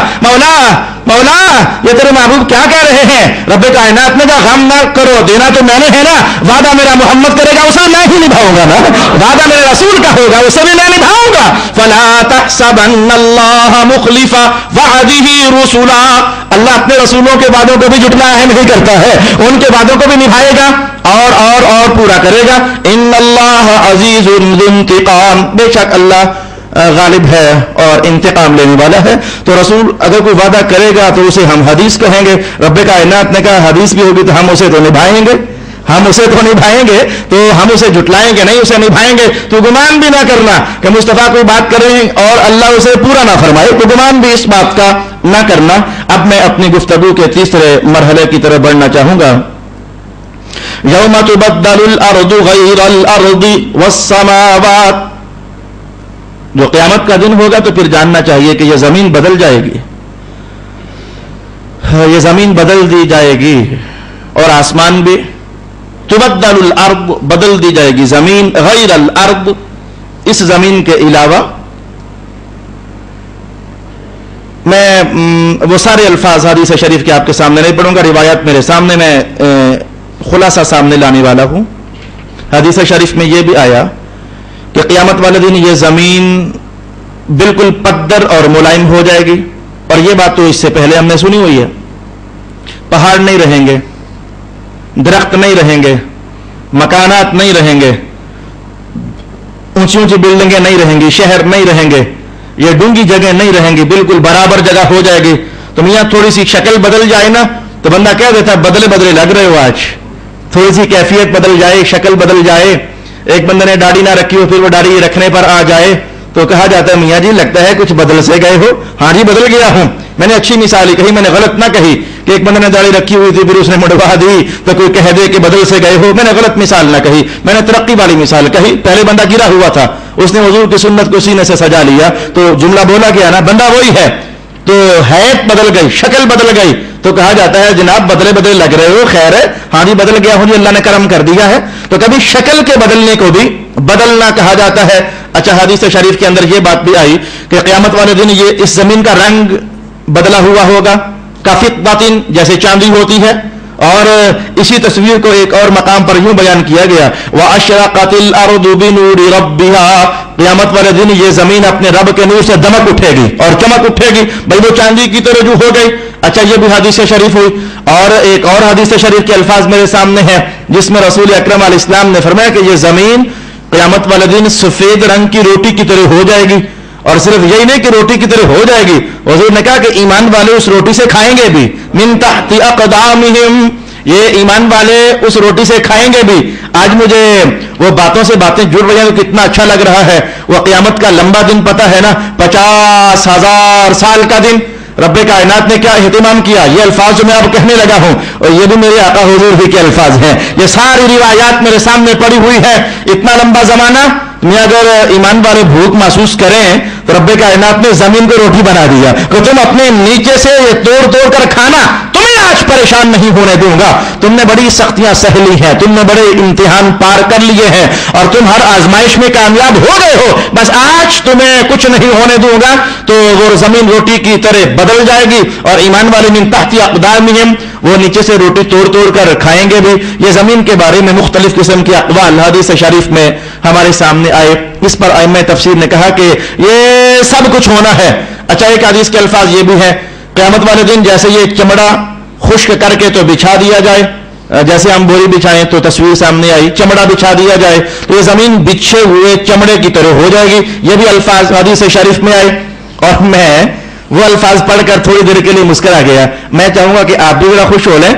مولا یہ تیرے محبوب کیا کہہ رہے ہیں؟ رب کائنات نے کہا غم نہ کرو، دینا تو میں نے ہے نا، وعدہ میرا محمد کرے گا اسے میں ہی نبھاؤں گا نا، وعدہ میرے رسول کا ہوگا اسے بھی میں نبھاؤں گا۔ فلا تحسبن اللہ مخلف وعده رسلا، اللہ اپنے رسولوں کے وعدوں کو بھی جھٹلا نہیں کرتا ہے، ان کے وعدوں کو بھی نبھائے گا اور پورا کرے گا۔ ان اللہ عزیز ذو انتقام، بے شک اللہ غالب ہے اور انتقام لینے والا ہے۔ تو رسول اگر کوئی وعدہ کرے گا تو اسے ہم حدیث کہیں گے، رب کائنات نے کہا حدیث بھی ہوگی تو ہم اسے تو نبھائیں گے، تو ہم اسے جھٹلائیں گے نہیں، اسے نبھائیں گے۔ تو گمان بھی نہ کرنا کہ مصطفیٰ کوئی بات کریں اور اللہ اسے پورا نہ فرمائے، تو گمان بھی اس بات کا نہ کرنا۔ اب میں اپنی گفتگو کے تیسرے مرحلے کی طرف بڑھنا چاہوں گا۔ یوم تبدل الارض غیر الارض والسماوات، جو قیامت کا دن ہوگا تو پھر جاننا چاہیے کہ یہ زمین بدل جائے گی، یہ زمین بدل دی جائے گی اور آسمان بھی۔ تبدل الارض، بدل دی جائے گی زمین، غیر الارض، اس زمین کے علاوہ۔ میں وہ سارے الفاظ حدیث شریف کے آپ کے سامنے نہیں پڑھوں گا، روایات میرے سامنے، میں خلاصہ سامنے لانے والا ہوں۔ حدیث شریف میں یہ بھی آیا کہ قیامت والے دن یہ زمین بالکل پدر اور ملائم ہو جائے گی، اور یہ بات تو اس سے پہلے ہم نے سنی ہوئی ہے۔ پہاڑ نہیں رہیں گے، درخت نہیں رہیں گے، مکانات نہیں رہیں گے، اونچی اونچی بلڈنگیں نہیں رہیں گی، شہر نہیں رہیں گے، یہ ڈونگی جگہ نہیں رہیں گی، بالکل برابر جگہ ہو جائے گی۔ تو میاں تھوڑی سی شکل بدل جائے نا تو بندہ کہہ دیتا ہے بدلے لگ رہے ہو، آج تھوڑی سی کیفیت بدل جائے، شکل بدل جائے۔ ایک بندے نے داڑھی نہ رکھی ہو، پھر وہ داڑھی رکھنے پر آ جائے تو کہا جاتا ہے میاں جی لگتا ہے کچھ بدل سے گئے ہو۔ ہاں جی بدل گیا ہوں، میں نے اچھی مثال ہی کہی، میں نے غلط نہ کہی کہ ایک بندے نے داڑھی رکھی ہوئی تھی پھر اس نے مڑوا دی تو کوئی کہہ دے کہ بدل سے گئے ہو، میں نے غلط مثال نہ کہی، میں نے ترقی والی مثال کہی۔ پہلے بندہ گرا ہوا تھا، اس نے حضور کی سنت کو سینے سے سجا لیا تو جملہ بولا گیا نا، بندہ وہی ہے، تو حیت بدل گئی، شکل بدل گئی تو کہا جاتا ہے جناب بدلے لگ رہے ہو، خیر ہے، ہاں جی بدل گیا ہوں جی، اللہ نے کرم کر دیا ہے۔ تو کبھی شکل کے بدلنے کو بھی بدلنا کہا جاتا ہے۔ اچھا حدیث شریف کے اندر یہ بات بھی آئی کہ قیامت والے دن یہ اس زمین کا رنگ بدلا ہوا ہوگا، کافی جیسے چاندی ہوتی ہے۔ اور اسی تصویر کو ایک اور مقام پر یوں بیان کیا گیا وَأَشْرَقَتِ الْأَرْضُ بِنُورِ رَبِّهَا، قیامت والے دن یہ زمین اپنے رب کے نور سے دمک اٹھے گی اور چمک اٹھے گی، بھائی وہ چاندی کی طرح جو ہو گئی۔ اچھا یہ بھی حدیث شریف ہوئی، اور ایک اور حدیث شریف کے الفاظ میرے سامنے ہیں جس میں رسول اکرم علیہ السلام نے فرمایا کہ یہ زمین قیامت والے دن سفید رنگ کی روٹی کی طرح ہو جائے گی، اور صرف یہی نہیں کہ روٹی کی طرح ہو جائے گی، حضور نے کہا کہ ایمان والے اس روٹی سے کھائیں گے بھی، من تحت اقدامہم، یہ ایمان والے اس روٹی سے کھائیں گے بھی۔ آج مجھے وہ باتوں سے باتیں جڑ رہی ہیں تو کتنا اچھا لگ رہا ہے۔ وہ قیامت کا لمبا دن پتہ ہے نا، 50,000 سال کا دن رب کائنات نے کیا اہتمام کیا۔ یہ الفاظ جو میں اب کہنے لگا ہوں اور یہ بھی میرے آقا حضور ہی کے الفاظ ہیں، یہ ساری روایات میرے سامنے پڑی ہوئی ہے۔ اتنا لمبا زمانہ میں اگر ایمان والے بھوک محسوس کریں تو رب کائنات نے زمین کو روٹی بنا دیا کہ تم اپنے نیچے سے یہ توڑ توڑ کر کھانا، تمہیں آج پریشان نہیں ہونے دوں گا، تم نے بڑی سختیاں سہ لی ہیں، تم نے بڑے امتحان پار کر لیے ہیں اور تم ہر آزمائش میں کامیاب ہو گئے ہو، بس آج تمہیں کچھ نہیں ہونے دوں گا۔ تو وہ زمین روٹی کی طرح بدل جائے گی اور ایمان والے من تحت اقدامہم، وہ نیچے سے روٹی توڑ توڑ کر کھائیں گے بھی۔ یہ زمین کے بارے میں مختلف قسم کے اقوال حدیث شریف میں ہمارے سامنے آئے، اس پر ائمہ تفسیر نے کہا کہ یہ سب کچھ ہونا ہے۔ اچھا، ایک حدیث کے الفاظ یہ بھی ہے، قیامت والے دن جیسے یہ چمڑا خشک کر کے تو بچھا دیا جائے، جیسے ہم بوری بچھائیں تو تصویر سامنے آئی، چمڑا بچھا دیا جائے تو یہ زمین بچھے ہوئے چمڑے کی طرح ہو جائے گی۔ یہ بھی الفاظ حدیث شریف میں آئے اور میں وہ الفاظ پڑھ کر تھوڑی دیر کے لیے مسکرا گیا۔ میں چاہوں گا کہ آپ بھی ذرا خوش ہو لیں،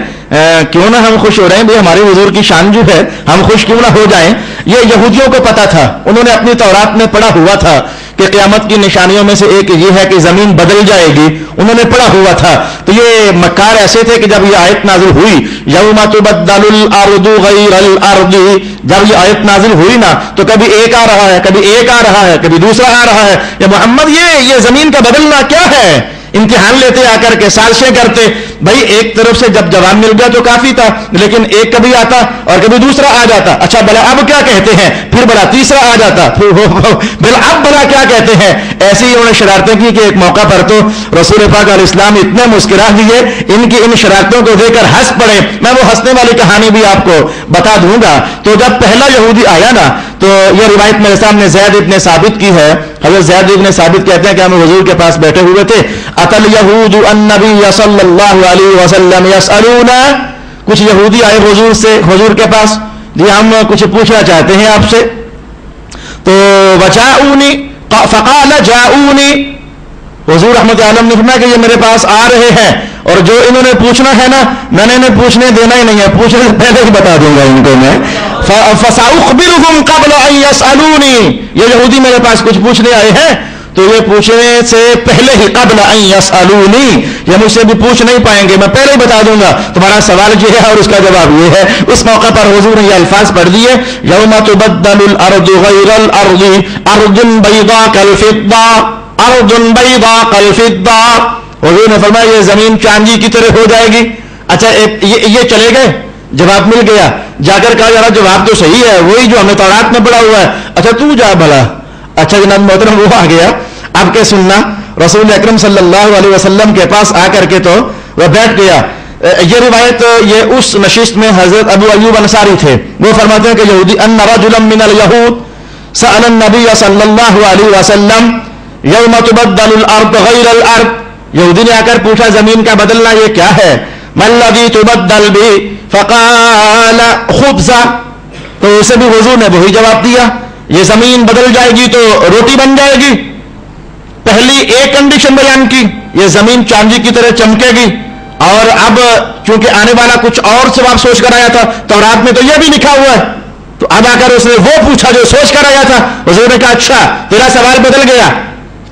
کیوں نہ ہم خوش ہو رہے ہیں بھائی، ہمارے حضور کی شان جو ہے، ہم خوش کیوں نہ ہو جائیں۔ یہ یہودیوں کو پتا تھا، انہوں نے اپنی تورات میں پڑھا ہوا تھا کہ قیامت کی نشانیوں میں سے ایک یہ ہے کہ زمین بدل جائے گی، انہوں نے پڑھا ہوا تھا۔ تو یہ مکار ایسے تھے کہ جب یہ آیت نازل ہوئی، یوم تبدل الارض غیر الارض، جب یہ آیت نازل ہوئی نا تو کبھی ایک آ رہا ہے، کبھی ایک آ رہا ہے، کبھی دوسرا آ رہا ہے، یا محمد یہ زمین کا بدلنا کیا ہے؟ امتحان لیتے آ کر کے، سازشیں کرتے۔ بھائی ایک طرف سے جب جواب مل گیا تو کافی تھا، لیکن ایک کبھی آتا اور کبھی دوسرا آ جاتا، اچھا بلا اب کیا کہتے ہیں، پھر بلا تیسرا آ جاتا، پھر بلا اب بلا کیا کہتے ہیں۔ ایسی انہوں نے شرارتیں کی کہ ایک موقع پر تو رسول پاک علیہ السلام اتنے مسکرا دیے، ان کی ان شرارتوں کو دیکھ کر ہنس پڑے۔ میں وہ ہنسنے والی کہانی بھی آپ کو بتا دوں گا۔ تو جب پہلا یہودی آیا نا تو یہ روایت میرے سامنے زید ابن ثابت کی ہے، حضرت زید ابن ثابت کہتے ہیں کہ ہم حضور کے پاس بیٹھے ہوئے تھے، اتل یہود النبی صلی اللہ علیہ وسلم یسألون، کچھ یہودی آئے حضور کے پاس، جی ہم کچھ پوچھنا چاہتے ہیں آپ سے۔ تو وجاؤنی فقال جاؤنی، حضور رحمت عالم نے فرمایا کہ یہ میرے پاس آ رہے ہیں اور جو انہوں نے پوچھنا ہے نا میں نے انہیں پوچھنے دینا ہی نہیں ہے، پوچھنے سے پہلے ہی بتا دوں گا ان کو میں۔ فسأخبرهم قبل ان يسألوني، یہ یہودی میرے پاس کچھ پوچھنے آئے ہیں تو یہ پوچھنے سے پہلے ہی قبل ان يسألوني، یہ مجھ سے بھی پوچھ نہیں پائیں گے، میں پہلے ہی بتا دوں گا تمہارا سوال یہ ہے اور اس کا جواب یہ ہے۔ اس موقع پر حضور نے یہ الفاظ پڑھ دیے، یوم تبدل الارض غیر الارض ارض بیضاء کالفضہ، ارض بیضاء کالفضہ، حضور نے فرمایا یہ زمین چاندی کی طرح ہو جائے گی۔ اچھا یہ چلے گئے، جواب مل گیا، جا کر کہا یار جواب تو صحیح ہے، وہی جو ہمیں تورات میں پڑھا ہوا ہے، اچھا تو جا بھلا۔ اچھا جناب محترم وہ آ گیا، اب کے سننا، رسول اکرم صلی اللہ علیہ وسلم کے پاس آ کر کے تو وہ بیٹھ گیا۔ یہ روایت یہ اس نشست میں حضرت ابو ایوب انصاری تھے، وہ فرماتے ہیں کہ یہودی ان رجلا من الیہود سأل النبی صلی اللہ علیہ وسلم یوم تبدل الارض غیر الارض، یہودی نے آ کر پوچھا زمین کا بدلنا یہ کیا ہے؟ ما الذی تبدل بھی؟ فقال خبزا، تو اسے بھی حضور نے وہی جواب دیا، یہ زمین بدل جائے گی تو روٹی بن جائے گی۔ پہلی ایک کنڈیشن بیان کی، یہ زمین چاندی کی طرح چمکے گی، اور اب چونکہ آنے والا کچھ اور جواب سوچ کر آیا تھا، تورات میں تو یہ بھی لکھا ہوا ہے، تو اب آ کر اس نے وہ پوچھا جو سوچ کر آیا تھا۔ حضور نے کہا اچھا تیرا سوال بدل گیا،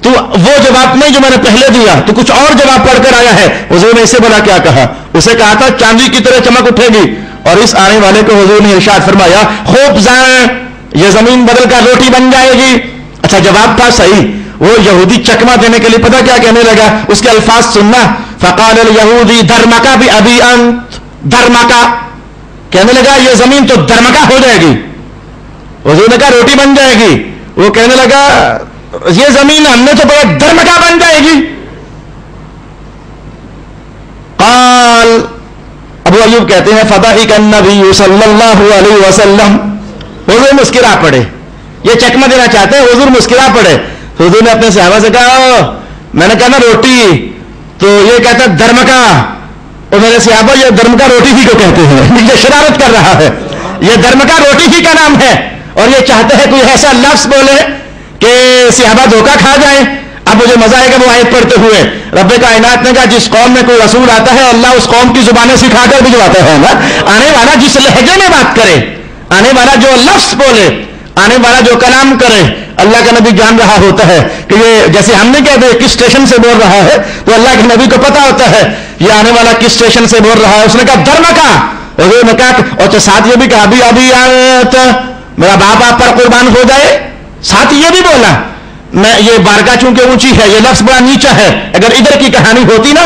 تو وہ جواب نہیں جو میں نے پہلے دیا، تو کچھ اور جواب پڑھ کر آیا ہے۔ حضور نے اسے بلا کیا کہا؟ اسے کہا تھا چاندی کی طرح چمک اٹھے گی، اور اس آنے والے کو حضور نے ارشاد فرمایا خبزاں، یہ زمین بدل کر روٹی بن جائے گی۔ اچھا جواب تھا صحیح، وہ یہودی چکما دینے کے لیے پتہ کیا کہنے لگا، اس کے الفاظ سننا، فقال الیہودی درمکا بھی ابی انت، درمکا، کہنے لگا یہ زمین تو درمکا ہو جائے گی۔ حضور نے کہا روٹی بن جائے گی، وہ کہنے لگا یہ زمین ہم نے تو بڑا درمکا بن جائے گی۔ قال ابو ایوب کہتے ہیں فضحک النبی صلی اللہ علیہ وسلم، حضور مسکرا پڑے، یہ چکما دینا چاہتے ہیں، حضور مسکرا پڑے۔ حضور نے اپنے صحابہ سے کہا میں نے کہا نا روٹی، تو یہ کہتا ہے درمکا، اور میرے صحابہ یہ درمکا روٹی ہی کو کہتے ہیں، یہ شرارت کر رہا ہے، یہ درمکا روٹی ہی کا نام ہے، اور یہ چاہتے ہیں کوئی ایسا لفظ بولے کہ صحابہ دھوکہ کھا جائیں. اب مجھے مزہ آئے گا وہ آیت پڑھتے ہوئے. رب کائنات نے کہا جس قوم میں کوئی رسول آتا ہے اللہ اس قوم کی زبانیں سکھا کر بھجواتا ہے نا. آنے والا جس لہجے میں بات کرے, آنے والا جو لفظ بولے, آنے والا جو کلام کرے, اللہ کا نبی جان رہا ہوتا ہے کہ یہ جیسے ہم نے کہتے ہیں کس اسٹیشن سے بول رہا ہے, تو اللہ کے نبی کو پتا ہوتا ہے یہ آنے والا کس اسٹیشن سے بول رہا ہے. اس نے کہا درمکا, حضور نے کہا, اور ساتھ یہ بھی کہا ابھی ابھی آیت میرا باپ آپ پر قربان ہو جائے. ساتھ یہ بھی بولا میں یہ بارگاہ چونکہ اونچی ہے, یہ لفظ بڑا نیچا ہے, اگر ادھر کی کہانی ہوتی نا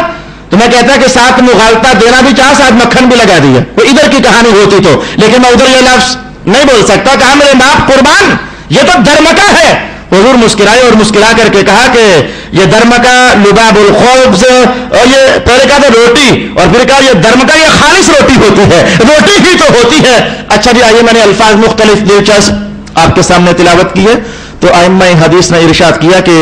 تو میں کہتا کہ ساتھ مغالطہ دینا بھی چاہا, ساتھ مکھن بھی لگا دیا, وہ ادھر کی کہانی ہوتی تو, لیکن میں ادھر یہ لفظ نہیں بول سکتا. کہا میرے باپ قربان, یہ تو درمکا ہے. حضور مسکرائے اور مسکرا کر کے کہا کہ یہ درمکا لباب الخبز, اور یہ پہلے کہا تھا روٹی اور پھر کہا یہ درمکا یہ خالص روٹی ہوتی ہے, روٹی ہی تو ہوتی ہے. اچھا جی آئیے, میں نے الفاظ مختلف دلچسپ آپ کے سامنے تلاوت کی ہے. تو ائمہ حدیث نے ارشاد کیا کہ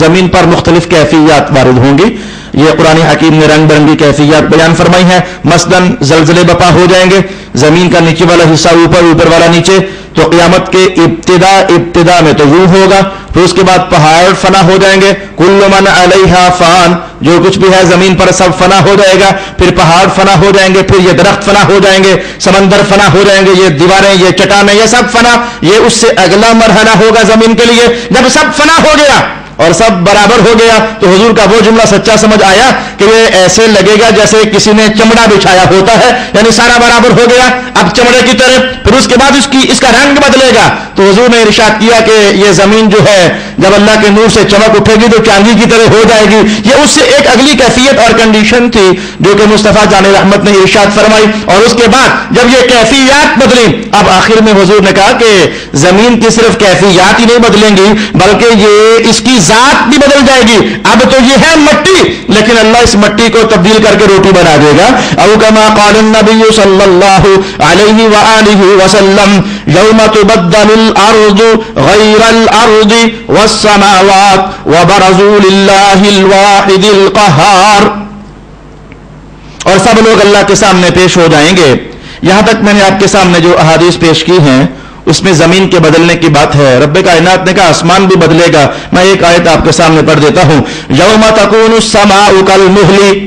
زمین پر مختلف کیفیات وارد ہوں گی. یہ قرآن حکیم نے رنگ برنگی کیفیات بیان فرمائی ہیں. مثلاً زلزلے بپا ہو جائیں گے, زمین کا نیچے والا حصہ اوپر, اوپر والا نیچے. تو قیامت کے ابتدا میں تو یوں ہوگا, پھر اس کے بعد پہاڑ فنا ہو جائیں گے. کل من علیہا فان, جو کچھ بھی ہے زمین پر سب فنا ہو جائے گا. پھر پہاڑ فنا ہو جائیں گے, پھر یہ درخت فنا ہو جائیں گے, سمندر فنا ہو جائیں گے, یہ دیواریں, یہ چٹانیں, یہ سب فنا. یہ اس سے اگلا مرحلہ ہوگا زمین کے لیے. جب سب فنا ہو گیا اور سب برابر ہو گیا تو حضور کا وہ جملہ سچا سمجھ آیا کہ یہ ایسے لگے گا جیسے کسی نے چمڑا بچھایا ہوتا ہے, یعنی سارا برابر ہو گیا اب چمڑے کی طرح. پھر اس کے بعد اس کا رنگ بدلے گا. تو حضور نے ارشاد کیا کہ یہ زمین جو ہے جب اللہ کے نور سے چمک اٹھے گی تو چاندی کی طرح ہو جائے گی. یہ اس سے ایک اگلی کیفیت اور کنڈیشن تھی جو کہ مصطفیٰ جان رحمت نے ارشاد فرمائی. اور اس کے بعد جب یہ کیفیات بدلی, اب آخر میں حضور نے کہا کہ زمین کی صرف کیفیات ہی نہیں بدلیں گی بلکہ یہ اس کی ذات بھی بدل جائے گی. اب تو یہ ہے مٹی, لیکن اللہ اس مٹی کو تبدیل کر کے روٹی بنا دے گا. او کما قال النبی صلی اللہ علیہ وآلہ وسلم یوم تبدل الارض غیر الارض والسماوات وبرزوا للہ الواحد القہار. اور سب لوگ اللہ کے سامنے پیش ہو جائیں گے. یہاں تک میں نے آپ کے سامنے جو احادیث پیش کی ہیں اس میں زمین کے بدلنے کی بات ہے. رب کائنات نے کہا آسمان بھی بدلے گا. میں ایک آیت آپ کے سامنے پڑھ دیتا ہوں. یوم تکون السماء کالمہل,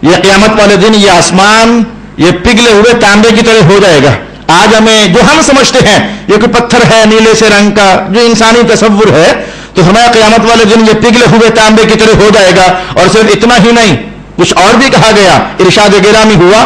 یہ قیامت والے دن یہ آسمان یہ پگھلے ہوئے تانبے کی طرح ہو جائے گا. آج ہمیں جو ہم سمجھتے ہیں یہ کوئی پتھر ہے نیلے سے رنگ کا, جو انسانی تصور ہے, تو ہمیں قیامت والے دن یہ پگھلے ہوئے تانبے کی طرح ہو جائے گا. اور صرف اتنا ہی نہیں, کچھ اور بھی کہا گیا. ارشاد گرامی ہوا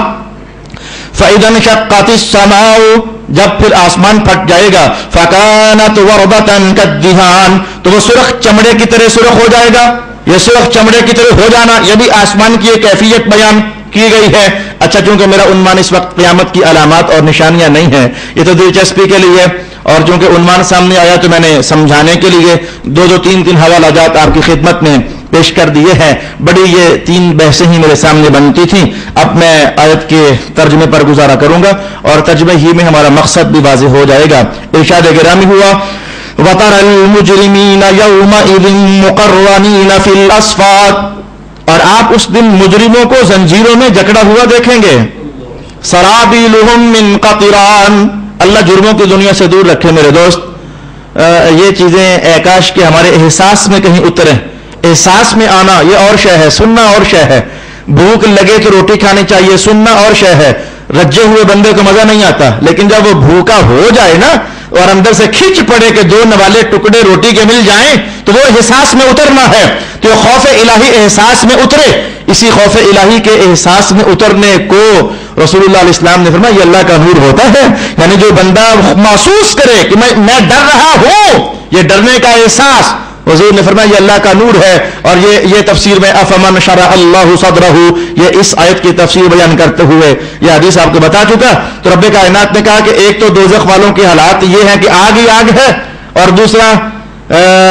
فَإِذَا انشَقَّتِ السَّمَاءُ, جب پھر آسمان پھٹ جائے گا, فَكَانَتْ وَرْبَةً كَالدِّهَانِ, تو وہ سرخ چمڑے کی طرح سرخ ہو جائے گا. یہ سرخ چمڑے کی طرح ہو جانا یہ بھی آسمان کی ایک کیفیت بیان کی گئی ہے. اچھا, چونکہ میرا عنوان اس وقت قیامت کی علامات اور نشانیاں نہیں ہیں, یہ تو دلچسپی کے لیے, اور چونکہ عنوان سامنے آیا تو میں نے سمجھانے کے لیے دو تین حوالہ جات آپ کی خدمت میں پیش کر دیے ہیں. بڑی یہ 3 بحثیں ہی میرے سامنے بنتی تھیں. اب میں آیت کے ترجمے پر گزارا کروں گا اور ترجمے ہی میں ہمارا مقصد بھی واضح ہو جائے گا. ارشاد گرامی ہوا وَتَرَى الْمُجْرِمِينَ يَوْمَئِذٍ مُقَرَّنِينَ فِي الْأَصْفَادِ, اور آپ اس دن مجرموں کو زنجیروں میں جکڑا ہوا دیکھیں گے. سَرَابِيلُهُم مِّن قَطِرَانٍ, اللہ جرموں کی دنیا سے دور رکھے میرے دوست. یہ چیزیں کاش کہ ہمارے احساس میں کہیں اتریں. احساس میں آنا یہ اور شے ہے, سننا اور شے ہے. بھوک لگے تو روٹی کھانی چاہیے, سننا اور شے ہے. رجے ہوئے بندے کو مزہ نہیں آتا, لیکن جب وہ بھوکا ہو جائے نا اور اندر سے کھینچ پڑے کہ 2 نوالے ٹکڑے روٹی کے مل جائیں تو وہ احساس میں اترنا ہے. تو خوف الہی احساس میں اترے. اسی خوف الہی کے احساس میں اترنے کو رسول اللہ علیہ السلام نے فرمایا یہ اللہ کا نور ہوتا ہے. یعنی جو بندہ محسوس کرے کہ میں ڈر رہا ہوں, یہ ڈرنے کا احساس, حضور نے فرمایا یہ اللہ کا نور ہے. اور یہ تفسیر میں افمن شرح اللہ صدرہ, یہ اس آیت کی تفسیر بیان کرتے ہوئے یہ حدیث آپ کو بتا چکا. تو رب کائنات نے کہا کہ ایک تو دوزخ والوں کے حالات یہ ہیں کہ آگ ہی آگ ہے, اور دوسرا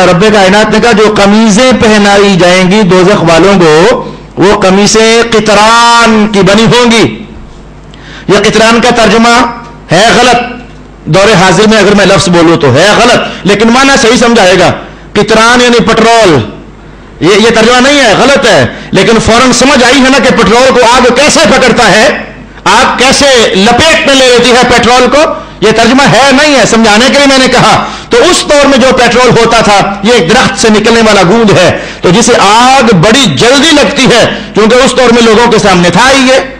رب کائنات نے کہا جو قمیضیں پہنائی جائیں گی دوزخ والوں کو وہ قمیصیں قطران کی بنی ہوں گی. یہ قطران کا ترجمہ ہے غلط, دور حاضر میں اگر میں لفظ بولوں تو ہے غلط, لیکن معنی صحیح سمجھائے گا. قطران یعنی پٹرول, یہ ترجمہ نہیں ہے, غلط ہے, لیکن فوراً سمجھ آئی ہے نا کہ پٹرول کو آگ کیسے پکڑتا ہے, آگ کیسے لپیٹ میں لے لیتی ہے پیٹرول کو. یہ ترجمہ ہے نہیں ہے, سمجھانے کے لیے میں نے کہا. تو اس دور میں جو پیٹرول ہوتا تھا یہ ایک درخت سے نکلنے والا گوند ہے، تو جسے آگ بڑی جلدی لگتی ہے، کیونکہ اس دور میں لوگوں کے سامنے تھا ہی یہ،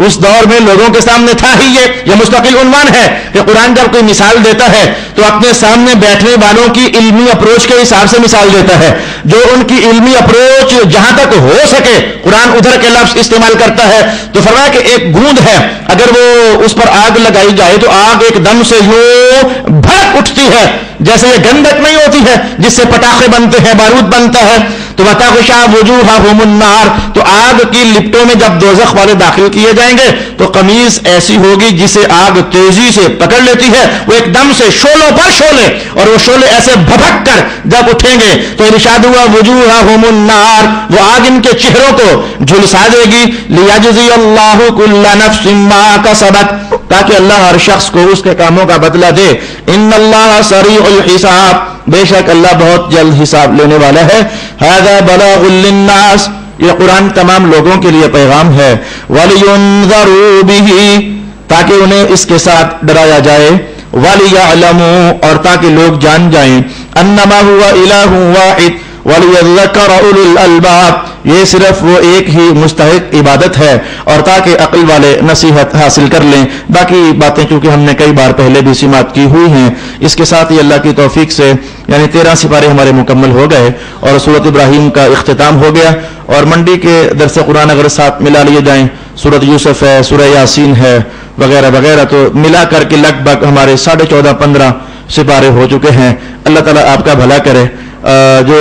اس دور میں لوگوں کے سامنے تھا ہی یہ مستقل عنوان ہے کہ قرآن جب کوئی مثال دیتا ہے تو اپنے سامنے بیٹھنے والوں کی علمی اپروچ کے حساب سے مثال دیتا ہے، جو ان کی علمی اپروچ جہاں تک ہو سکے قرآن ادھر کے لفظ استعمال کرتا ہے۔ تو فرمایا کہ ایک گوند ہے، اگر وہ اس پر آگ لگائی جائے تو آگ ایک دم سے یوں بھڑک اٹھتی ہے، جیسے یہ گندک نہیں ہوتی ہے جس سے پٹاخے بنتے ہیں، بارود بنتا ہے۔ تو وَتَغْشَى وُجُوهَهُمُ النَّارُ، تو آگ کی لپٹوں میں جب دوزخ والے داخل کیے جائیں گے تو قمیص ایسی ہوگی جسے آگ تیزی سے پکڑ لیتی ہے، وہ ایک دم سے شعلوں پر شعلے، اور وہ شعلے ایسے بھبک کر جب اٹھیں گے تو ارشاد ہوا وُجُوهَهُمُ النَّارُ، وہ آگ ان کے چہروں کو جھلسا دے گی، لِيَجْزِيَ اللَّهُ كُلَّ نَفْسٍ مَا كَسَبَتْ، تاکہ اللہ ہر شخص کو اس کے کاموں کا بدلہ دے۔ ان اللہ سریع الحساب، بے شک اللہ بہت جلد حساب لینے والا ہے۔ ھذا بلاغ للناس، یہ قرآن تمام لوگوں کے لیے پیغام ہے۔ وَلِيُنذَرُوا بِهِ، تاکہ انہیں اس کے ساتھ ڈرایا جائے۔ وَلِيَعْلَمُوا، اور تاکہ لوگ جان جائیں، انما هو الہ واحد وَلِيَذَّكَّرَ أُولُو الْأَلْبَابِ، یہ صرف وہ ایک ہی مستحق عبادت ہے، اور تاکہ عقل والے نصیحت حاصل کر لیں۔ باقی باتیں چونکہ ہم نے کئی بار پہلے بھی سماعت کی ہوئی ہیں، اس کے ساتھ ہی اللہ کی توفیق سے یعنی 13 سپارے ہمارے مکمل ہو گئے اور سورۃ ابراہیم کا اختتام ہو گیا، اور منڈی کے درس قرآن اگر ساتھ ملا لیے جائیں، سورۃ یوسف ہے، سورہ یاسین ہے وغیرہ وغیرہ، تو ملا کر کے لگ بھگ ہمارے 14.5-15 سپارے ہو چکے ہیں۔ اللہ تعالیٰ آپ کا بھلا کرے، جو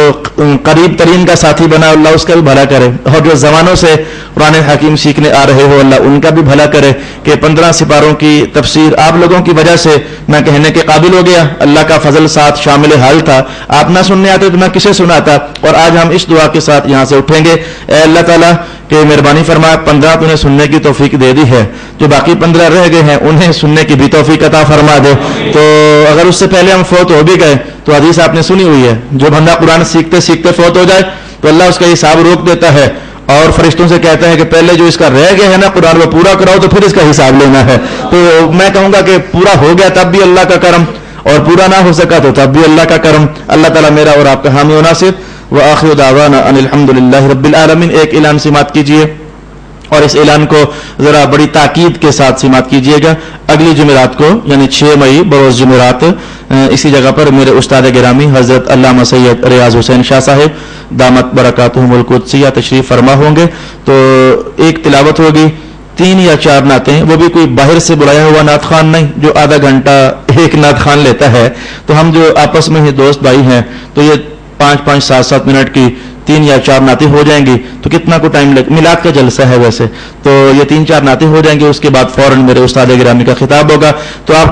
قریب ترین کا ساتھی بنا اللہ اس کا بھی بھلا کرے، اور جو زمانوں سے قرآن حکیم سیکھنے آ رہے ہو اللہ ان کا بھی بھلا کرے کہ 15 سپاروں کی تفسیر آپ لوگوں کی وجہ سے میں کہنے کے قابل ہو گیا۔ اللہ کا فضل ساتھ شامل حال تھا، آپ نہ سننے آتے تو میں کسے سناتا، اور آج ہم اس دعا کے ساتھ یہاں سے اٹھیں گے۔ اے اللہ تعالیٰ کہ مہربانی فرما، 15 تو نے سننے کی توفیق دے دی ہے، جو باقی 15 رہ گئے ہیں انہیں سننے کی بھی توفیق عطا فرما دے۔ تو اگر اس سے پہلے ہم فوت ہو بھی گئے تو حدیث آپ نے سنی ہوئی ہے، جو بندہ قرآن سیکھتے سیکھتے فوت ہو جائے تو اللہ اس کا حساب روک دیتا ہے، اور فرشتوں سے کہتے ہیں کہ پہلے جو اس کا رہ گیا ہے نا قرآن وہ پورا کراؤ تو پھر اس کا حساب لینا ہے۔ تو میں کہوں گا کہ پورا ہو گیا تب بھی اللہ کا کرم، اور پورا نہ ہو سکا تو تب بھی اللہ کا کرم۔ اللہ تعالیٰ میرا اور آپ کا حامی و ناصر۔ وآخر دعوانا ان الحمدللہ رب العالمین۔ ایک اعلان سماعت کیجئے، اور اس اعلان کو ذرا بڑی تاکید کے ساتھ سماعت کیجئے گا۔ اگلی جمعرات کو یعنی 6 مئی بروز جمعرات اسی جگہ پر میرے استاد گرامی حضرت علامہ سید ریاض حسین شاہ صاحب دامت برکاتہم القدسیہ تشریف فرما ہوں گے۔ تو ایک تلاوت ہوگی، 3 یا 4 نعتیں، وہ بھی کوئی باہر سے بلایا ہوا نعت خوان نہیں جو آدھا گھنٹہ ایک نعت خوان لیتا ہے۔ تو ہم جو آپس میں ہی دوست بھائی ہیں تو یہ 5-5 7-7 منٹ کی 3 یا 4 نعتیں ہو جائیں گی، تو کتنا کو ٹائم لگ، میلاد کا جلسہ ہے ویسے، تو یہ 3-4 نعتیں ہو جائیں گی، اس کے بعد فوراً میرے استاد گرامی کا خطاب ہوگا۔ تو آپ